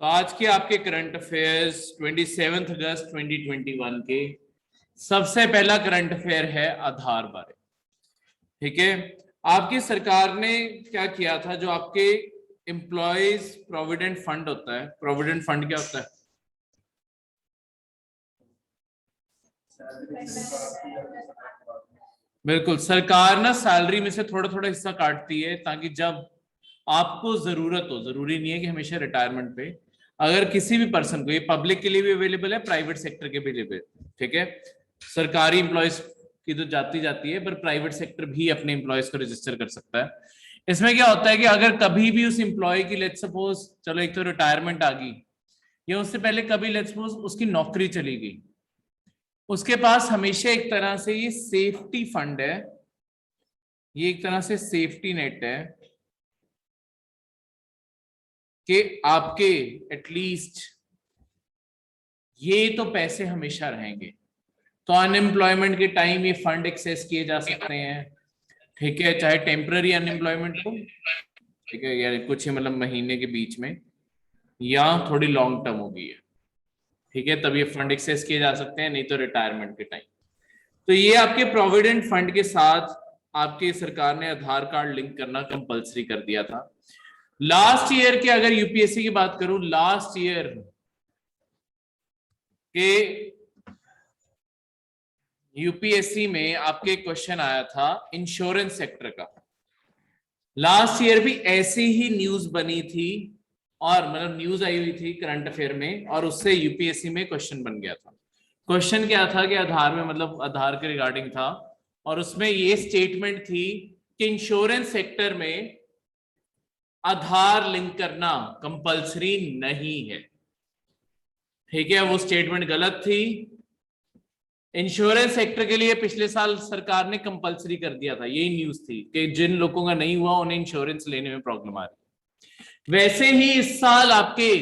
तो आज के आपके करंट अफेयर्स 27 अगस्त 2021 के सबसे पहला करंट अफेयर है आधार बारे। ठीक है, आपकी सरकार ने क्या किया था, जो आपके एम्प्लॉयज प्रोविडेंट फंड होता है, प्रोविडेंट फंड क्या होता है? बिल्कुल, सरकार ना सैलरी में से थोड़ा थोड़ा हिस्सा काटती है ताकि जब आपको जरूरत हो, जरूरी नहीं है कि हमेशा रिटायरमेंट पे, अगर किसी भी पर्सन को, ये पब्लिक के लिए भी अवेलेबल है, प्राइवेट सेक्टर के भी लिए, ठीक है, सरकारी एम्प्लॉयज की तो जाती है, पर प्राइवेट सेक्टर भी अपने एम्प्लॉयज को रजिस्टर कर सकता है। इसमें क्या होता है कि अगर कभी भी उस एम्प्लॉय की लेट्स सपोज, चलो एक तो रिटायरमेंट आ गई, या उससे पहले कभी लेट्स सपोज उसकी नौकरी चली गई, उसके पास हमेशा एक तरह से ये सेफ्टी फंड है, ये एक तरह से सेफ्टी नेट है कि आपके एटलीस्ट ये तो पैसे हमेशा रहेंगे। तो अनएम्प्लॉयमेंट के टाइम ये फंड एक्सेस किए जा सकते हैं, ठीक है, चाहे टेम्पररी अनएम्प्लॉयमेंट हो, ठीक है, या कुछ ही मतलब महीने के बीच में, या थोड़ी लॉन्ग टर्म होगी है, ठीक है, तब ये फंड एक्सेस किए जा सकते हैं, नहीं तो रिटायरमेंट के टाइम। तो ये आपके प्रोविडेंट फंड के साथ आपके सरकार ने आधार कार्ड लिंक करना कंपलसरी कर दिया था। लास्ट ईयर के अगर यूपीएससी की बात करूं, लास्ट ईयर के यूपीएससी में आपके क्वेश्चन आया था इंश्योरेंस सेक्टर का। लास्ट ईयर भी ऐसी ही न्यूज बनी थी, और मतलब न्यूज आई हुई थी करंट अफेयर में, और उससे यूपीएससी में क्वेश्चन बन गया था। क्वेश्चन क्या था कि आधार में, मतलब आधार के रिगार्डिंग था, और उसमें ये स्टेटमेंट थी कि इंश्योरेंस सेक्टर में आधार लिंक करना कंपलसरी नहीं है। ठीक है, वो स्टेटमेंट गलत थी। इंश्योरेंस सेक्टर के लिए पिछले साल सरकार ने कंपलसरी कर दिया था, यही न्यूज थी कि जिन लोगों का नहीं हुआ उन्हें इंश्योरेंस लेने में प्रॉब्लम आ रही। वैसे ही इस साल आपके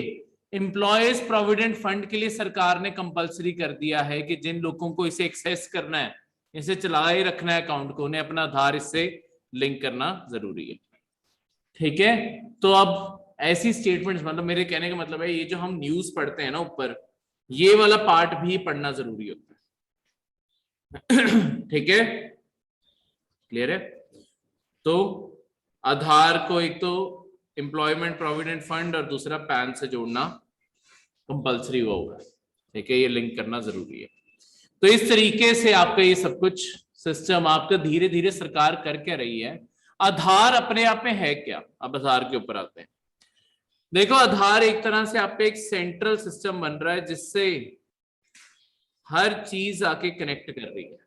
एम्प्लॉयज प्रोविडेंट फंड के लिए सरकार ने कंपलसरी कर दिया है कि जिन लोगों को इसे एक्सेस करना है, इसे चलाए रखना है अकाउंट को, उन्हें अपना आधार इससे लिंक करना जरूरी है। ठीक है, तो अब ऐसी स्टेटमेंट्स, मतलब मेरे कहने का मतलब है, ये जो हम न्यूज पढ़ते हैं ना ऊपर, ये वाला पार्ट भी पढ़ना जरूरी होता है। ठीक है, क्लियर है? तो आधार को एक तो एम्प्लॉयमेंट प्रोविडेंट फंड और दूसरा पैन से जोड़ना कंपलसरी हुआ हुआ है, ठीक है, ये लिंक करना जरूरी है। तो इस तरीके से आपका ये सब कुछ सिस्टम आपका धीरे धीरे सरकार कर क्या रही है। आधार अपने आप में है क्या, अब आधार के ऊपर आते हैं। देखो, आधार एक तरह से आपका एक सेंट्रल सिस्टम बन रहा है जिससे हर चीज आके कनेक्ट कर रही है।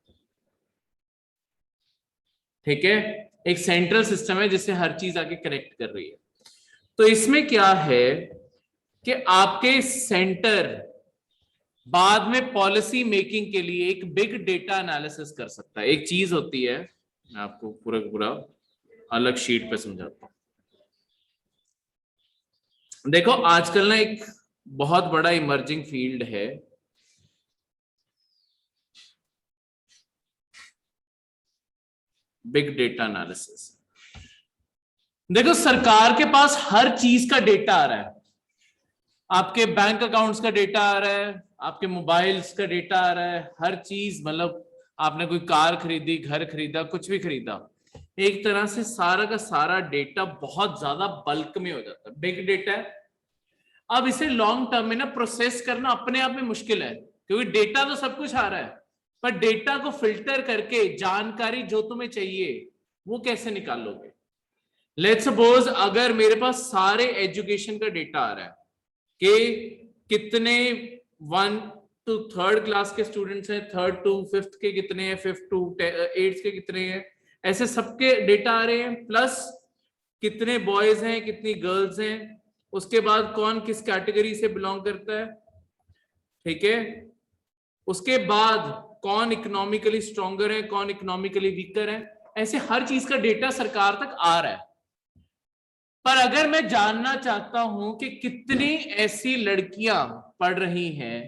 ठीक है, एक सेंट्रल सिस्टम है जिससे हर चीज आके कनेक्ट कर रही है। तो इसमें क्या है कि आपके सेंटर बाद में पॉलिसी मेकिंग के लिए एक बिग डेटा एनालिसिस कर सकता है। एक चीज होती है, मैं आपको पूरा पूरा अलग शीट पे समझाता हूं। देखो, आजकल ना एक बहुत बड़ा इमर्जिंग फील्ड है बिग डेटा एनालिसिस। देखो, सरकार के पास हर चीज का डेटा आ रहा है, आपके बैंक अकाउंट्स का डेटा आ रहा है, आपके मोबाइल्स का डेटा आ रहा है, हर चीज, मतलब आपने कोई कार खरीदी, घर खरीदा, कुछ भी खरीदा, एक तरह से सारा का सारा डेटा बहुत ज्यादा बल्क में हो जाता है, बिग डेटा है। अब इसे लॉन्ग टर्म में ना प्रोसेस करना अपने आप में मुश्किल है, क्योंकि डेटा तो सब कुछ आ रहा है, पर डेटा को फिल्टर करके जानकारी जो तुम्हें चाहिए वो कैसे निकालोगे। लेट्स सपोज अगर मेरे पास सारे एजुकेशन का डेटा आ रहा है कि कितने 1 to 3rd क्लास के स्टूडेंट्स हैं, 3rd to 5th के कितने हैं, 5th to 8th के कितने हैं, ऐसे सबके डेटा आ रहे हैं, प्लस कितने बॉयज हैं, कितनी गर्ल्स हैं, उसके बाद कौन किस कैटेगरी से बिलोंग करता है, ठीक है, उसके बाद कौन इकोनॉमिकली स्ट्रॉन्गर है, कौन इकोनॉमिकली वीकर है, ऐसे हर चीज का डेटा सरकार तक आ रहा है। पर अगर मैं जानना चाहता हूं कि कितनी ऐसी लड़कियां पढ़ रही हैं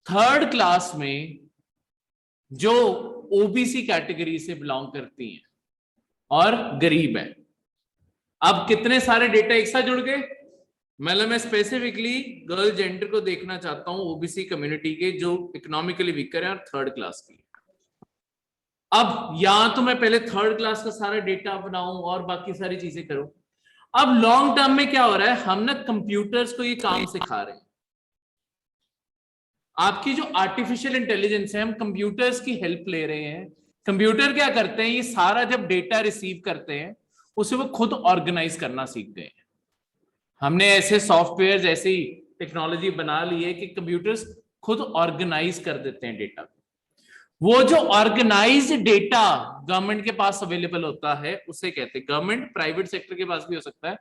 3rd क्लास में जो ओबीसी कैटेगरी से बिलोंग करती हैं और गरीब हैं, अब कितने सारे डेटा एक साथ जुड़ गए, मतलब मैं स्पेसिफिकली गर्ल जेंडर को देखना चाहता हूं, ओबीसी कम्युनिटी के जो इकोनॉमिकली वीकर है और थर्ड क्लास की। अब या तो मैं पहले थर्ड क्लास का सारा डेटा बनाऊं और बाकी सारी चीजें करूं। अब लॉन्ग टर्म में क्या हो रहा है, हम ना कंप्यूटर्स को ये काम सिखा रहे हैं। आपकी जो आर्टिफिशियल इंटेलिजेंस है, हम कंप्यूटर्स की हेल्प ले रहे हैं। कंप्यूटर क्या करते हैं, ये सारा जब डेटा रिसीव करते हैं उसे वो खुद ऑर्गेनाइज करना सीख गए हैं। हमने ऐसे सॉफ्टवेयर ऐसी टेक्नोलॉजी बना ली है कि कंप्यूटर्स खुद ऑर्गेनाइज कर देते हैं डेटा। वो जो ऑर्गेनाइज्ड डेटा गवर्नमेंट के पास अवेलेबल होता है उसे कहते हैं, गवर्नमेंट प्राइवेट सेक्टर के पास भी हो सकता है,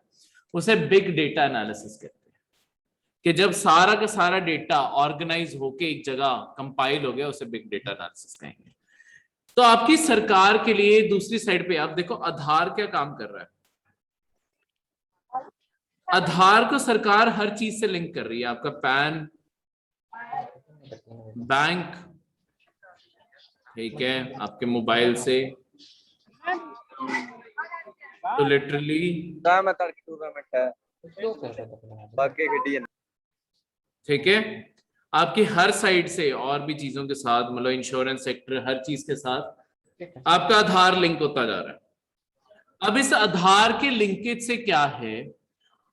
उसे बिग डेटा एनालिसिस कहते हैं। कि जब सारा का सारा डेटा ऑर्गेनाइज होके एक जगह कंपाइल हो गया उसे बिग डेटा एनालिसिस कहेंगे। तो आपकी सरकार के लिए दूसरी साइड पे आप देखो आधार क्या काम कर रहा है। आधार को सरकार हर चीज से लिंक कर रही है, आपका पैन, बैंक, ठीक है, आपके मोबाइल से, तो लिटरली ठीक है, आपकी हर साइड से और भी चीजों के साथ, मतलब इंश्योरेंस सेक्टर, हर चीज के साथ आपका आधार लिंक होता जा रहा है। अब इस आधार के लिंकेज से क्या है,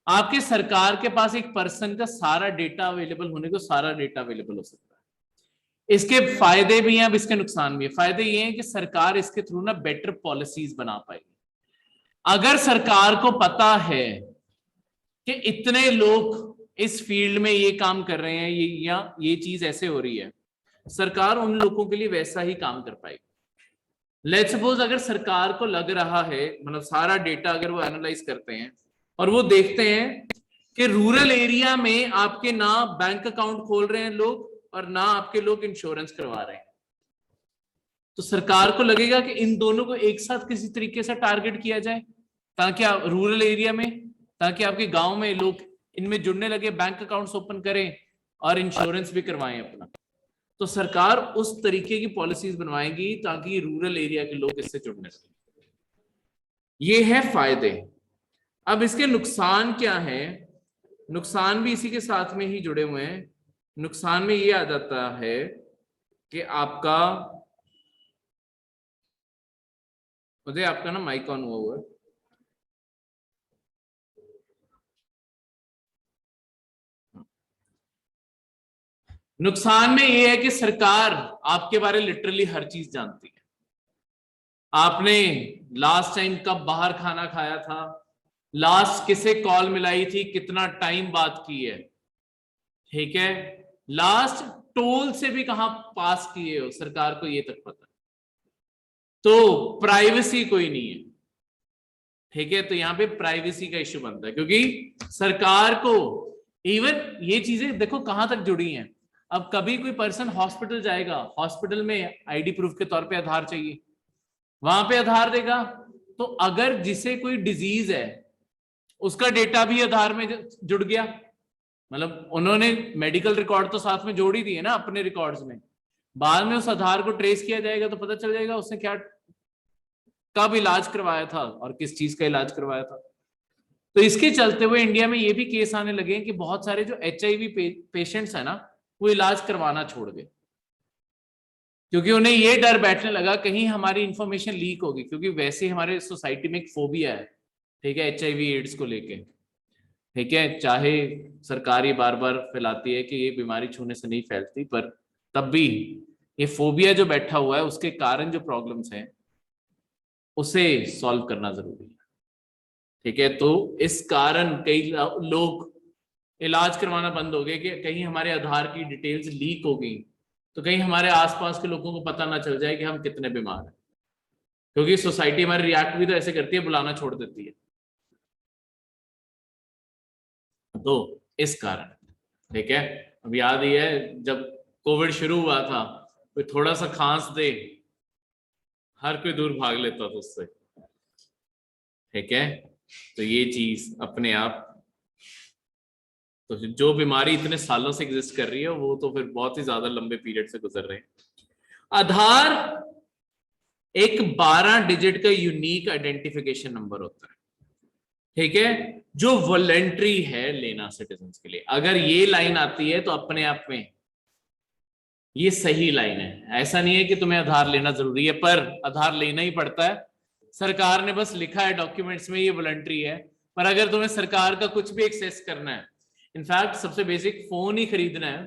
आपके सरकार के पास एक पर्सन का सारा डेटा अवेलेबल होने को सारा डेटा अवेलेबल हो सकता है। इसके फायदे भी हैं, अब इसके नुकसान भी है। फायदे ये हैं कि सरकार इसके थ्रू ना बेटर पॉलिसीज बना पाएगी। अगर सरकार को पता है कि इतने लोग इस फील्ड में ये काम कर रहे हैं, या ये चीज ऐसे हो रही है, सरकार उन लोगों के लिए वैसा ही काम कर पाएगी। लेट्स सपोज अगर सरकार को लग रहा है, मतलब सारा डेटा अगर वो एनालाइज करते हैं और वो देखते हैं कि रूरल एरिया में आपके ना बैंक अकाउंट खोल रहे हैं लोग और ना आपके लोग इंश्योरेंस करवा रहे हैं, तो सरकार को लगेगा कि इन दोनों को एक साथ किसी तरीके से टारगेट किया जाए, ताकि आप रूरल एरिया में, ताकि आपके गांव में लोग इनमें जुड़ने लगे, बैंक अकाउंट्स ओपन करें और इंश्योरेंस भी करवाएं अपना। तो सरकार उस तरीके की पॉलिसीज बनवाएगी ताकि रूरल एरिया के लोग इससे जुड़ने लगे। ये है फायदे। अब इसके नुकसान क्या है, नुकसान भी इसी के साथ में ही जुड़े हुए हैं। नुकसान में ये आ जाता है कि आपका, मुझे आपका ना माइक ऑन हुआ है। नुकसान में ये है कि सरकार आपके बारे लिटरली हर चीज जानती है। आपने लास्ट टाइम कब बाहर खाना खाया था, लास्ट किसे कॉल मिलाई थी, कितना टाइम बात की है, ठीक है, लास्ट टोल से भी कहां पास किए हो, सरकार को ये तक पता है। तो प्राइवेसी कोई नहीं है, ठीक है। तो यहां पे प्राइवेसी का इश्यू बनता है, क्योंकि सरकार को इवन ये चीजें देखो कहां तक जुड़ी हैं। अब कभी कोई पर्सन हॉस्पिटल जाएगा, हॉस्पिटल में आईडी प्रूफ के तौर पे आधार चाहिए, वहां पे आधार देगा। तो अगर जिसे कोई डिजीज है उसका डेटा भी आधार में जुड़ गया, मतलब उन्होंने मेडिकल रिकॉर्ड तो साथ में जोड़ ही दिए ना अपने रिकॉर्ड्स में, बाद में उस आधार को ट्रेस किया जाएगा तो पता चल जाएगा उसने क्या, कब इलाज करवाया था और किस चीज का इलाज करवाया था। तो इसके चलते हुए इंडिया में ये भी केस आने लगे कि बहुत सारे जो HIV पेशेंट्स है ना, वो इलाज करवाना छोड़ गए, क्योंकि उन्हें ये डर बैठने लगा कहीं हमारी इंफॉर्मेशन लीक होगी। क्योंकि वैसे हमारे सोसाइटी में एक फोबिया है, ठीक है, HIV एड्स को लेके, ठीक है। चाहे सरकार ये बार बार फैलाती है कि ये बीमारी छूने से नहीं फैलती, पर तब भी ये फोबिया जो बैठा हुआ है, उसके कारण जो प्रॉब्लम्स हैं उसे सॉल्व करना जरूरी है, ठीक है। तो इस कारण कई लोग इलाज करवाना बंद हो गए कि कहीं हमारे आधार की डिटेल्स लीक हो गई तो कहीं हमारे आसपास के लोगों को पता ना चल जाए कि हम कितने बीमार हैं, क्योंकि सोसाइटी हमारी रिएक्ट भी तो ऐसे करती है, बुलाना छोड़ देती है। तो इस कारण, ठीक है। अब याद ही है जब कोविड शुरू हुआ था, कोई थोड़ा सा खांस दे हर कोई दूर भाग लेता था उससे, ठीक है। तो ये चीज अपने आप, तो जो बीमारी इतने सालों से एग्जिस्ट कर रही है वो तो फिर बहुत ही ज्यादा लंबे पीरियड से गुजर रहे हैं। आधार एक 12 डिजिट का यूनिक आइडेंटिफिकेशन नंबर होता है, ठीक है, जो वॉलेंट्री है लेना सिटीजन्स के लिए। अगर ये लाइन आती है तो अपने आप में ये सही लाइन है। ऐसा नहीं है कि तुम्हें आधार लेना जरूरी है, पर आधार लेना ही पड़ता है। सरकार ने बस लिखा है डॉक्यूमेंट्स में ये वॉलंटरी है, पर अगर तुम्हें सरकार का कुछ भी एक्सेस करना है, इनफैक्ट सबसे बेसिक फोन ही खरीदना है,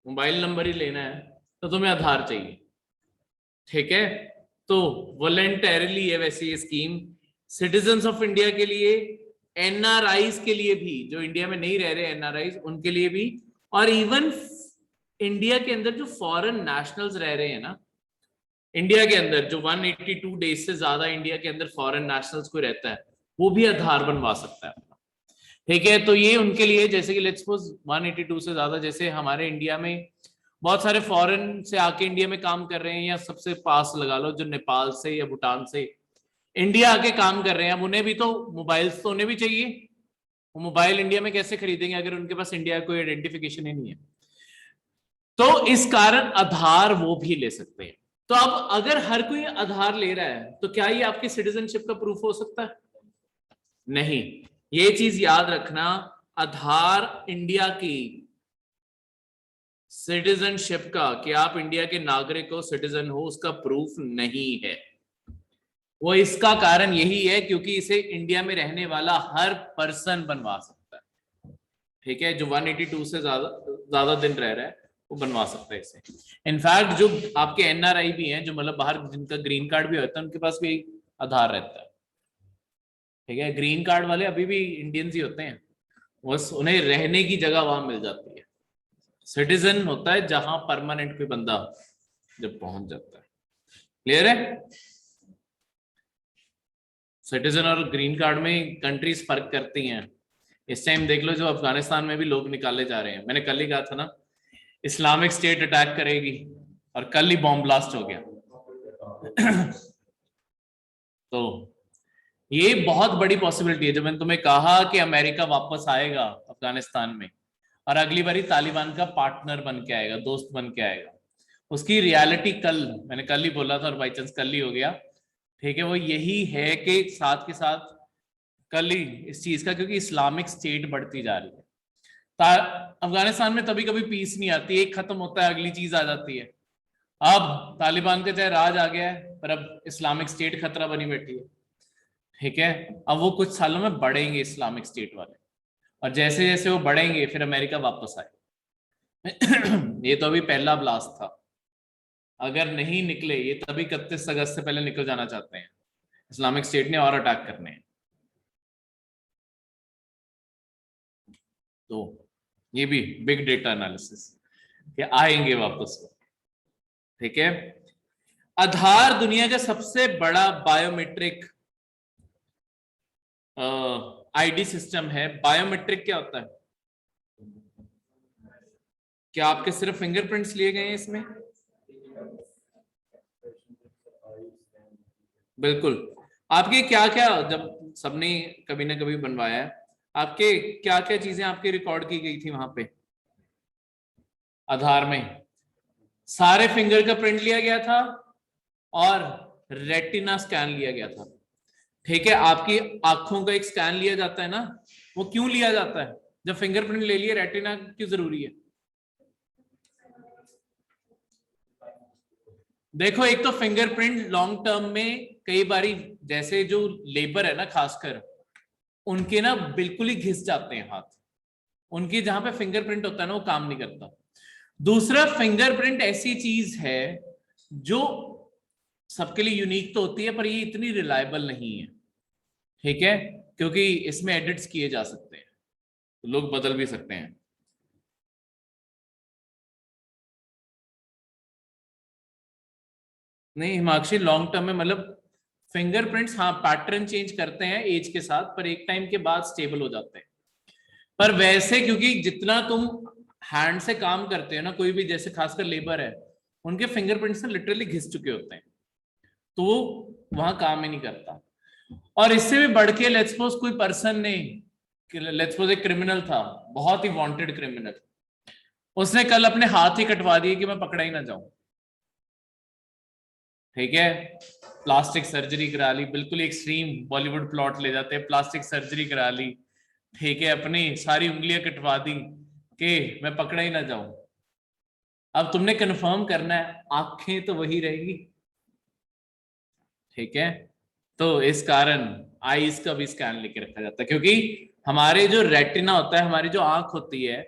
मोबाइल नंबर ही लेना है, तो तुम्हें आधार चाहिए। ठीक है, तो वॉलेंटरली है वैसे ये स्कीम सिटीजन्स ऑफ इंडिया के लिए, एनआरआईज के लिए भी, जो इंडिया में नहीं रह रहे एनआरआईज उनके लिए भी, और इवन इंडिया के अंदर जो फॉरेन नेशनल्स रह रहे हैं ना, इंडिया के अंदर जो 182 डेज से ज्यादा इंडिया के अंदर फॉरेन नेशनल्स को रहता है, वो भी आधार बनवा सकता है अपना। ठीक है, तो ये उनके लिए, जैसे कि लेट्स सपोज 182 से ज्यादा, जैसे हमारे इंडिया में बहुत सारे फॉरेन से आके इंडिया में काम कर रहे हैं, या सबसे पास लगा लो जो नेपाल से या भूटान से इंडिया आके काम कर रहे हैं, अब उन्हें भी तो मोबाइल्स तो उन्हें भी चाहिए। वो मोबाइल इंडिया में कैसे खरीदेंगे अगर उनके पास इंडिया कोई आइडेंटिफिकेशन ही नहीं है? तो इस कारण आधार वो भी ले सकते हैं। तो अब अगर हर कोई आधार ले रहा है तो क्या ये आपकी सिटीजनशिप का प्रूफ हो सकता है? नहीं। ये चीज याद रखना, आधार इंडिया की सिटीजनशिप का, कि आप इंडिया के नागरिक हो, सिटीजन हो, उसका प्रूफ नहीं है। वो इसका कारण यही है क्योंकि इसे इंडिया में रहने वाला हर पर्सन बनवा सकता है। ठीक है, जो 182 से ज्यादा दिन रह रहा है वो बनवा सकता है इसे। इनफैक्ट जो आपके एनआरआई भी हैं, जो मतलब बाहर जिनका ग्रीन कार्ड भी होता है, उनके पास भी आधार रहता है। ठीक है, ग्रीन कार्ड वाले अभी भी इंडियंस ही होते हैं, बस उन्हें रहने की जगह वहां मिल जाती है। सिटीजन होता है जहां परमानेंट कोई बंदा जब पहुंच जाता है। क्लियर है? सिटीजन और ग्रीन कार्ड में कंट्रीज फर्क करती हैं। इस टाइम देख लो, जो अफगानिस्तान में भी लोग निकाले जा रहे हैं, मैंने कल ही कहा था ना, इस्लामिक स्टेट अटैक करेगी, और कल ही बॉम्ब ब्लास्ट हो गया। तो ये बहुत बड़ी पॉसिबिलिटी है। जब मैंने तुम्हें कहा कि अमेरिका वापस आएगा अफगानिस्तान में, और अगली बारी तालिबान का पार्टनर बन के आएगा, दोस्त बन के आएगा, उसकी रियलिटी कल, मैंने कल ही बोला था और बाई चांस कल ही हो गया। ठीक है, वो यही है कि साथ के साथ कल ही इस चीज का, क्योंकि इस्लामिक स्टेट बढ़ती जा रही है। अफगानिस्तान में तभी कभी पीस नहीं आती, एक खत्म होता है अगली चीज आ जाती है। अब तालिबान का चाहे राज आ गया है, पर अब इस्लामिक स्टेट खतरा बनी बैठी है। ठीक है, अब वो कुछ सालों में बढ़ेंगे इस्लामिक स्टेट वाले, और जैसे जैसे वो बढ़ेंगे फिर अमेरिका वापस आए। ये तो अभी पहला ब्लास्ट था, अगर नहीं निकले ये तभी 31 अगस्त से पहले निकल जाना चाहते हैं। इस्लामिक स्टेट ने और अटैक करने हैं। तो ये भी बिग डेटा एनालिसिस कि आएंगे वापस। ठीक है, आधार दुनिया का सबसे बड़ा बायोमेट्रिक आईडी सिस्टम है। बायोमेट्रिक क्या होता है? क्या आपके सिर्फ फिंगरप्रिंट्स लिए गए हैं इसमें? बिल्कुल। आपके क्या क्या, जब सबने कभी ना कभी बनवाया है, आपके क्या क्या चीजें आपके रिकॉर्ड की गई थी वहां पे आधार में? सारे फिंगर का प्रिंट लिया गया था और रेटिना स्कैन लिया गया था। ठीक है, आपकी आंखों का एक स्कैन लिया जाता है ना, वो क्यों लिया जाता है? जब फिंगरप्रिंट ले लिए, रेटिना क्यों जरूरी है? देखो, एक तो फिंगरप्रिंट लॉन्ग टर्म में कई बारी, जैसे जो लेबर है ना खासकर, उनके ना बिल्कुल ही घिस जाते हैं हाथ, उनकी जहां पे फिंगरप्रिंट होता है ना वो काम नहीं करता। दूसरा, फिंगरप्रिंट ऐसी चीज है जो सबके लिए यूनिक तो होती है, पर ये इतनी रिलायबल नहीं है। ठीक है, क्योंकि इसमें एडिट्स किए जा सकते हैं, तो लोग बदल भी सकते हैं। नहीं हिमाक्षी, लॉन्ग टर्म में मतलब फिंगरप्रिंट्स हाँ पैटर्न चेंज करते हैं एज के साथ, पर एक टाइम के बाद स्टेबल हो जाते हैं। पर वैसे क्योंकि जितना तुम हैंड से काम करते हो ना, कोई भी जैसे खासकर लेबर है, उनके फिंगरप्रिंट्स ना लिटरली घिस चुके होते हैं, तो वो वहां काम ही नहीं करता। और इससे भी बढ़ के लेट्स सपोज कोई पर्सन ने, लेट्स सपोज एक क्रिमिनल था, बहुत ही वांटेड क्रिमिनल, उसने कल अपने हाथ ही कटवा दिए कि मैं पकड़ा ही ना जाऊं। ठीक है, प्लास्टिक सर्जरी करा ली, बिल्कुल एक्सट्रीम बॉलीवुड प्लॉट ले जाते हैं, प्लास्टिक सर्जरी करा ली। ठीक है, अपनी सारी उंगलियां कटवा दी कि मैं पकड़ा ही ना जाऊं। अब तुमने कंफर्म करना है, आंखें तो वही रहेगी, ठीक है। तो इस कारण आईज का भी स्कैन लेके रखा जाता है, क्योंकि हमारे जो रेटिना होता है, हमारी जो आंख होती है,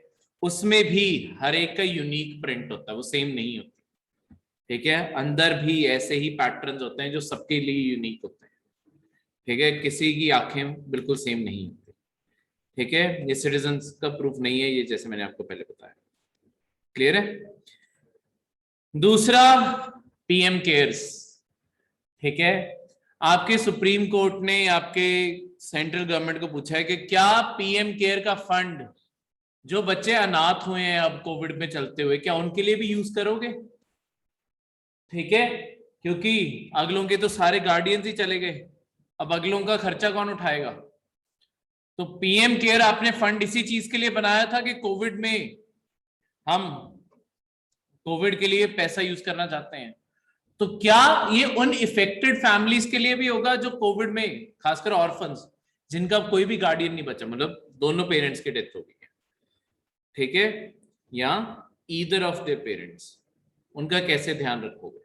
उसमें भी हर एक का यूनिक प्रिंट होता है, वो सेम नहीं होती, ठीक है। अंदर भी ऐसे ही पैटर्न्स होते हैं जो सबके लिए यूनिक होते हैं, ठीक है। किसी की आंखें बिल्कुल सेम नहीं होती, ठीक है। ये सिटीजन्स का प्रूफ नहीं है, ये जैसे मैंने आपको पहले बताया। क्लियर है। दूसरा, पीएम केयर्स, ठीक है। आपके सुप्रीम कोर्ट ने आपके सेंट्रल गवर्नमेंट को पूछा है कि क्या पीएम केयर का फंड जो बच्चे अनाथ हुए हैं अब कोविड में चलते हुए, क्या उनके लिए भी यूज करोगे, ठीक है। क्योंकि अगलों के तो सारे गार्डियंस ही चले गए, अब अगलों का खर्चा कौन उठाएगा। तो पीएम केयर आपने फंड इसी चीज के लिए बनाया था कि कोविड में हम कोविड के लिए पैसा यूज करना चाहते हैं। तो क्या ये उन इफेक्टेड फैमिलीज के लिए भी होगा जो कोविड में, खासकर ऑर्फन्स जिनका कोई भी गार्डियन नहीं बचा, मतलब दोनों पेरेंट्स की डेथ हो गई है, ठीक है, या ईदर ऑफ देयर पेरेंट्स, उनका कैसे ध्यान रखोगे।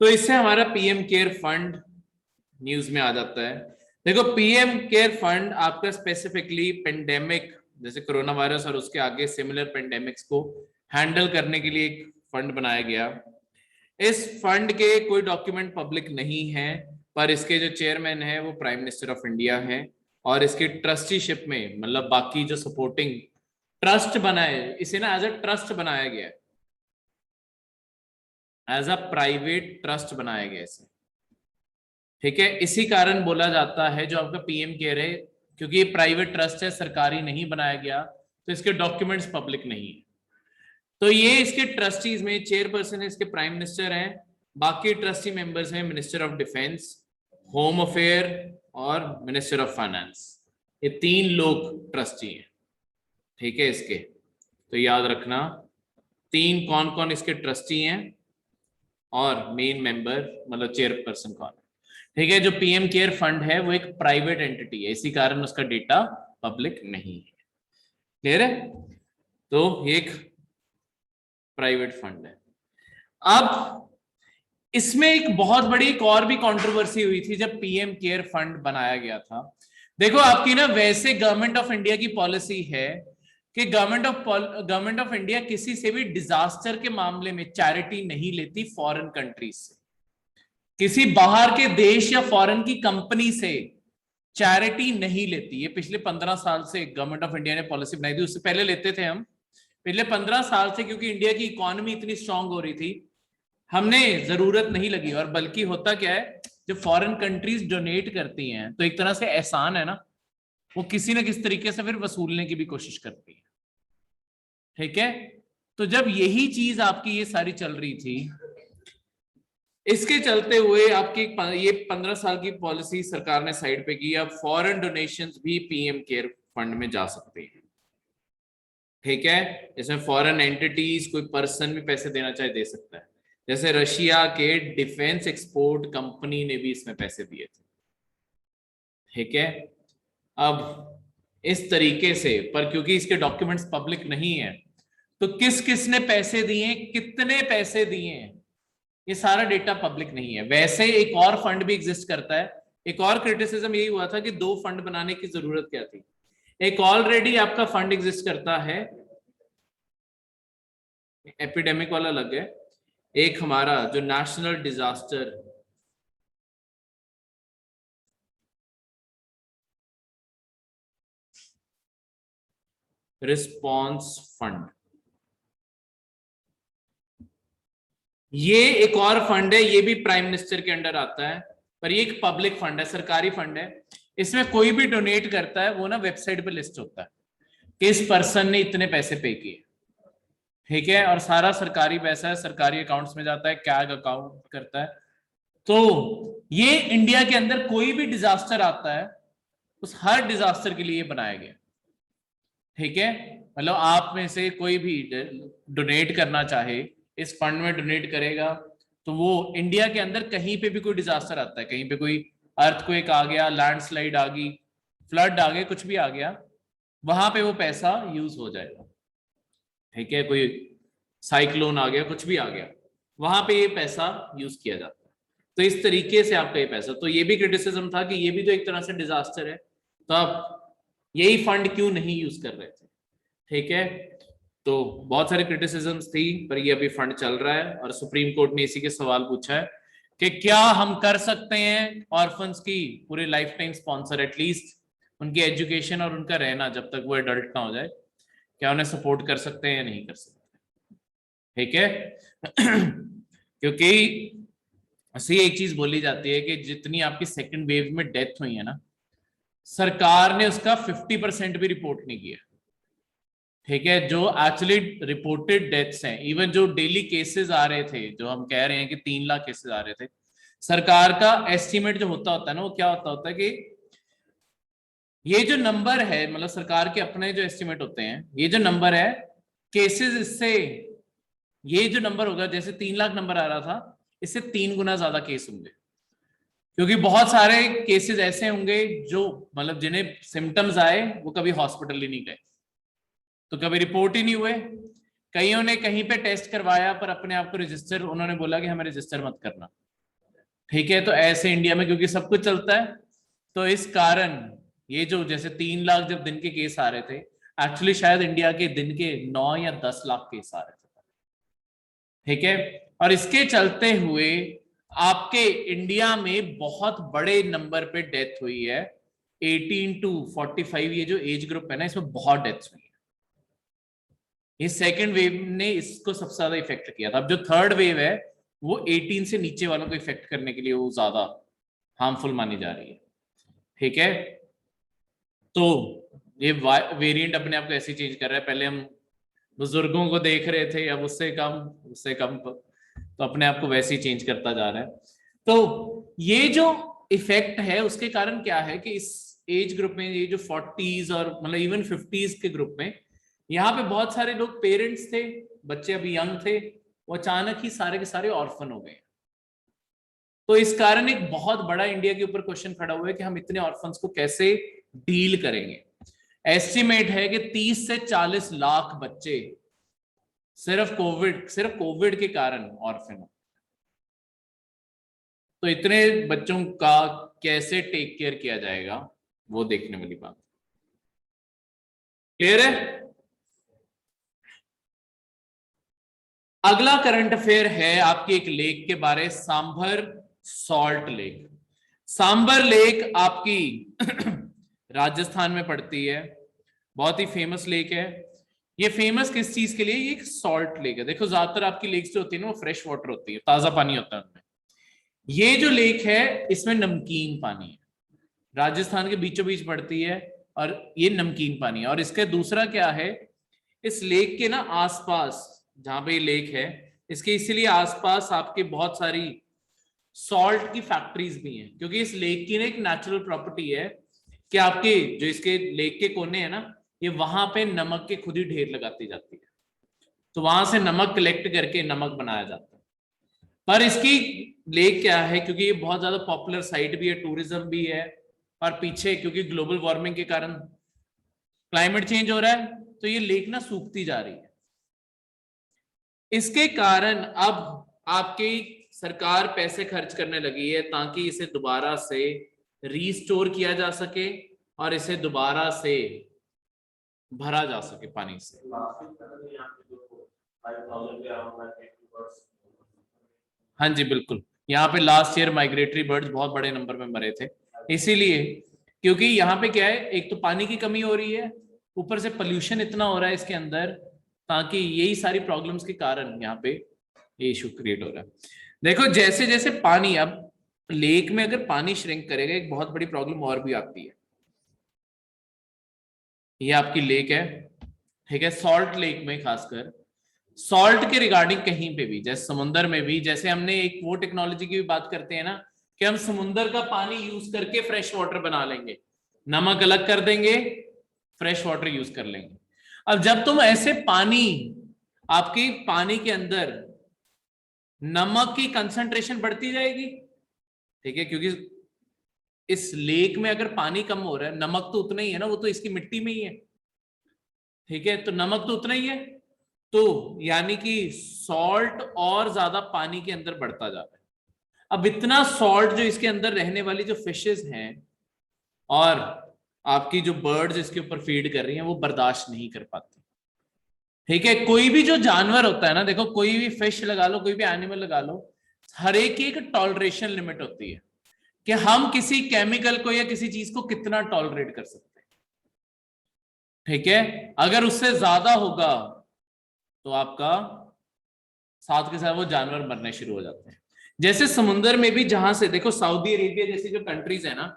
तो इससे हमारा पीएम केयर फंड न्यूज में आ जाता है। देखो, पीएम केयर फंड आपका स्पेसिफिकली पेंडेमिक, जैसे कोरोना वायरस और उसके आगे सिमिलर पेंडेमिक्स को हैंडल करने के लिए एक फंड बनाया गया। इस फंड के कोई डॉक्यूमेंट पब्लिक नहीं है, पर इसके जो चेयरमैन है वो प्राइम मिनिस्टर ऑफ इंडिया है, और इसकी ट्रस्टीशिप में, मतलब बाकी जो सपोर्टिंग ट्रस्ट बनाए, इसे ना एज अ ट्रस्ट बनाया गया है, एज अ प्राइवेट ट्रस्ट बनाया गया इसे, ठीक है। इसी कारण बोला जाता है जो आपका पीएम केयर है, क्योंकि ये प्राइवेट ट्रस्ट है, सरकारी नहीं बनाया गया, तो इसके डॉक्यूमेंट्स पब्लिक नहीं है। तो ये इसके ट्रस्टीज में चेयरपर्सन है, इसके प्राइम मिनिस्टर हैं, बाकी ट्रस्टी मेंबर्स हैं minister of defence, home affair और मिनिस्टर ऑफ फाइनेंस। ये 3 लोग ट्रस्टी हैं, ठीक है इसके। तो याद रखना 3 कौन कौन इसके ट्रस्टी हैं और मेन मेंबर, मतलब चेयरपर्सन कौन है, ठीक है। जो पीएम केयर फंड है वो एक प्राइवेट एंटिटी है, इसी कारण उसका डेटा पब्लिक नहीं है। क्लियर है। तो एक प्राइवेट फंड है। अब इसमें एक बहुत बड़ी एक और भी कंट्रोवर्सी हुई थी जब पीएम केयर फंड बनाया गया था। देखो, आपकी ना वैसे गवर्नमेंट ऑफ इंडिया की पॉलिसी है कि गवर्नमेंट ऑफ इंडिया किसी से भी डिजास्टर के मामले में चैरिटी नहीं लेती फॉरेन कंट्रीज से, किसी बाहर के देश या फॉरेन की कंपनी से चैरिटी नहीं लेती। ये पिछले 15 साल से गवर्नमेंट ऑफ इंडिया ने पॉलिसी बनाई थी, उससे पहले लेते थे हम, पिछले 15 साल से, क्योंकि इंडिया की इकोनॉमी इतनी स्ट्रांग हो रही थी, हमने जरूरत नहीं लगी। और बल्कि होता क्या है, जब फॉरेन कंट्रीज डोनेट करती हैं तो एक तरह से एहसान है ना, वो किसी ना किसी तरीके से फिर वसूलने की भी कोशिश करती है, ठीक है। तो जब यही चीज आपकी ये सारी चल रही थी, इसके चलते हुए आपकी ये 15 साल की पॉलिसी सरकार ने साइड पे की। अब फॉरेन डोनेशंस भी पीएम केयर फंड में जा सकते हैं, ठीक है। इसमें फॉरेन एंटिटीज, कोई पर्सन भी पैसे देना चाहे दे सकता है, जैसे रशिया के डिफेंस एक्सपोर्ट कंपनी ने भी इसमें पैसे दिए थे, ठीक है। अब इस तरीके से, पर क्योंकि इसके डॉक्यूमेंट्स पब्लिक नहीं है, तो किस किस ने पैसे दिए, कितने पैसे दिए, ये सारा डेटा पब्लिक नहीं है। वैसे एक और फंड भी एग्जिस्ट करता है। एक और क्रिटिसिज्म यही हुआ था कि 2 फंड बनाने की जरूरत क्या थी। एक ऑलरेडी आपका फंड एग्जिस्ट करता है, एपिडेमिक वाला लग गया, एक हमारा जो नेशनल डिजास्टर रिस्पॉन्स फंड, ये एक और फंड है, ये भी प्राइम मिनिस्टर के अंडर आता है, पर ये एक पब्लिक फंड है, सरकारी फंड है। इसमें कोई भी डोनेट करता है वो ना वेबसाइट पे लिस्ट होता है कि इस पर्सन ने इतने पैसे पे किए, ठीक है। और सारा सरकारी पैसा है, सरकारी अकाउंट्स में जाता है, कैग अकाउंट करता है। तो ये इंडिया के अंदर कोई भी डिजास्टर आता है, उस हर डिजास्टर के लिए बनाया गया, ठीक है। मतलब आप में से कोई भी डोनेट करना चाहे, इस फंड में डोनेट करेगा, तो वो इंडिया के अंदर कहीं पे भी कोई डिजास्टर आता है, कहीं पे कोई अर्थक्वेक आ गया, लैंडस्लाइड आ गई, फ्लड आ गए, कुछ भी आ गया, वहां पे वो पैसा यूज हो जाएगा। ठीक है, कोई साइक्लोन आ गया, कुछ भी आ गया, वहां पे ये पैसा यूज किया जाता है। तो इस तरीके से आपका ये पैसा, तो ये भी क्रिटिसिज्म था कि ये भी तो एक तरह से डिजास्टर है, तो आप यही फंड क्यों नहीं यूज कर रहे थे। ठीक है, तो बहुत सारे क्रिटिसिजम्स थी, पर ये अभी फंड चल रहा है और सुप्रीम कोर्ट ने इसी के सवाल पूछा है कि क्या हम कर सकते हैं ऑर्फन्स की पूरे लाइफ टाइम स्पॉन्सर, एटलीस्ट उनकी एजुकेशन और उनका रहना जब तक वो एडल्ट ना हो जाए, क्या उन्हें सपोर्ट कर सकते हैं या नहीं कर सकते। ठीक है क्योंकि ऐसी एक चीज बोली जाती है कि जितनी आपकी सेकंड वेव में डेथ हुई है ना, सरकार ने उसका 50% भी रिपोर्ट नहीं किया। ठीक है, जो एक्चुअली रिपोर्टेड डेथ्स हैं, इवन जो डेली केसेस आ रहे थे, जो हम कह रहे हैं कि 3 लाख केसेस आ रहे थे, सरकार का एस्टिमेट जो होता है ना, वो क्या होता है कि ये जो नंबर है, मतलब सरकार के अपने जो एस्टिमेट होते हैं, ये जो नंबर है केसेस, इससे ये जो नंबर होगा, जैसे 3 लाख नंबर आ रहा था, इससे 3 गुना ज्यादा केस होंगे, क्योंकि बहुत सारे केसेस ऐसे होंगे जो मतलब जिन्हें सिम्टम्स आए वो कभी हॉस्पिटल ही नहीं गए, तो कभी रिपोर्ट ही नहीं हुए। कईयों ने कहीं पे टेस्ट करवाया पर अपने आप को रजिस्टर, उन्होंने बोला कि हमें रजिस्टर मत करना। ठीक है, तो ऐसे इंडिया में क्योंकि सब कुछ चलता है, तो इस कारण ये जो जैसे 3 लाख जब दिन के केस आ रहे थे, एक्चुअली शायद इंडिया के दिन के 9 या 10 लाख केस आ रहे थे। ठीक है, और इसके चलते हुए आपके इंडिया में बहुत बड़े नंबर पे डेथ हुई है। 18 to 45 ये जो एज ग्रुप है ना, इसमें बहुत डेथ्स हुई है। ये सेकेंड वेव ने इसको सबसे ज्यादा इफेक्ट किया था। अब जो थर्ड वेव है वो 18 से नीचे वालों को इफेक्ट करने के लिए वो ज्यादा हार्मफुल मानी जा रही है। ठीक है, तो ये वेरिएंट अपने आप को ऐसे चेंज कर रहा है। पहले हम बुजुर्गों को देख रहे थे, अब उससे कम तो अपने आप को वैसे ही चेंज करता जा रहा है। तो ये जो इफेक्ट है उसके कारण क्या है कि इस एज ग्रुप में, ये जो 40s और मतलब इवन 50s के ग्रुप में, यहाँ पे बहुत सारे लोग पेरेंट्स थे, बच्चे अभी यंग थे, वो अचानक ही सारे के सारे ऑर्फन हो गए। तो इस कारण एक बहुत बड़ा इंडिया के ऊपर क्वेश्चन खड़ा हुआ है कि हम इतने ऑर्फन्स को कैसे डील करेंगे। एस्टिमेट है कि 30 से 40 लाख बच्चे सिर्फ कोविड के कारण ऑर्फन हो। तो इतने बच्चों का कैसे टेक केयर किया जाएगा, वो देखने वाली बात। क्लियर है? अगला करंट अफेयर है आपकी एक लेक के बारे, Sambhar salt lake. Sambhar lake आपकी राजस्थान में पड़ती है, बहुत ही फेमस लेक है। ये फेमस किस चीज के लिए? ये एक सॉल्ट लेक है। देखो ज्यादातर आपकी लेक्स जो होती है ना, वो फ्रेश वाटर होती है, ताजा पानी होता है उनमें। ये जो लेक है इसमें नमकीन पानी है, राजस्थान के बीचों बीच पड़ती है और ये नमकीन पानी है। और इसका दूसरा क्या है, इस लेक के ना आसपास, जहां पे ये लेक है, इसके इसीलिए आसपास आपके बहुत सारी सॉल्ट की फैक्ट्रीज भी हैं, क्योंकि इस लेक की ना एक नेचुरल प्रॉपर्टी है कि आपके जो इसके लेक के कोने हैं ना, ये वहां पे नमक के खुद ही ढेर लगाती जाती है, तो वहां से नमक कलेक्ट करके नमक बनाया जाता है। पर इसकी लेक क्या है, क्योंकि ये बहुत ज्यादा पॉपुलर साइट भी है, टूरिज्म भी है, और पीछे क्योंकि ग्लोबल वार्मिंग के कारण क्लाइमेट चेंज हो रहा है, तो ये लेक ना सूखती जा रही है। इसके कारण अब आपकी सरकार पैसे खर्च करने लगी है ताकि इसे दोबारा से रीस्टोर किया जा सके और इसे दोबारा से भरा जा सके पानी से। हाँ जी बिल्कुल, यहाँ पे लास्ट ईयर माइग्रेटरी बर्ड्स बहुत बड़े नंबर में मरे थे, इसीलिए क्योंकि यहाँ पे क्या है, एक तो पानी की कमी हो रही है, ऊपर से पोल्यूशन इतना हो रहा है इसके अंदर, ताकि यही सारी प्रॉब्लम्स के कारण यहाँ पे ये इशू क्रिएट हो रहा है। देखो जैसे जैसे पानी, अब लेक में अगर पानी श्रिंक करेगा, एक बहुत बड़ी प्रॉब्लम और भी आती है। ये आपकी लेक है, ठीक है, सॉल्ट लेक में खासकर सॉल्ट के रिगार्डिंग कहीं पे भी, जैसे समुद्र में भी, जैसे हमने एक वो टेक्नोलॉजी की भी बात करते हैं ना कि हम समुद्र का पानी यूज करके फ्रेश वाटर बना लेंगे, नमक अलग कर देंगे, फ्रेश वाटर यूज कर लेंगे। अब जब तुम ऐसे पानी, आपकी पानी के अंदर नमक की कंसंट्रेशन बढ़ती जाएगी, ठीक है, क्योंकि इस लेक में अगर पानी कम हो रहा है, नमक तो उतना ही है ना, वो तो इसकी मिट्टी में ही है, ठीक है, तो नमक तो उतना ही है, तो यानी कि सॉल्ट और ज्यादा पानी के अंदर बढ़ता जा रहा है। अब इतना सॉल्ट जो इसके अंदर रहने वाली जो फिशेस हैं और आपकी जो बर्ड्स इसके ऊपर फीड कर रही हैं वो बर्दाश्त नहीं कर पाती। ठीक है, कोई भी जो जानवर होता है ना, देखो कोई भी फिश लगा लो, कोई भी एनिमल लगा लो, हर एक की एक टॉलरेशन लिमिट होती है कि हम किसी केमिकल को या किसी चीज को कितना टॉलरेट कर सकते हैं। ठीक है, अगर उससे ज्यादा होगा तो आपका साथ के साथ वो जानवर मरने शुरू हो जाते हैं। जैसे समुद्र में भी, जहां से देखो सऊदी अरेबिया जैसी जो कंट्रीज है ना,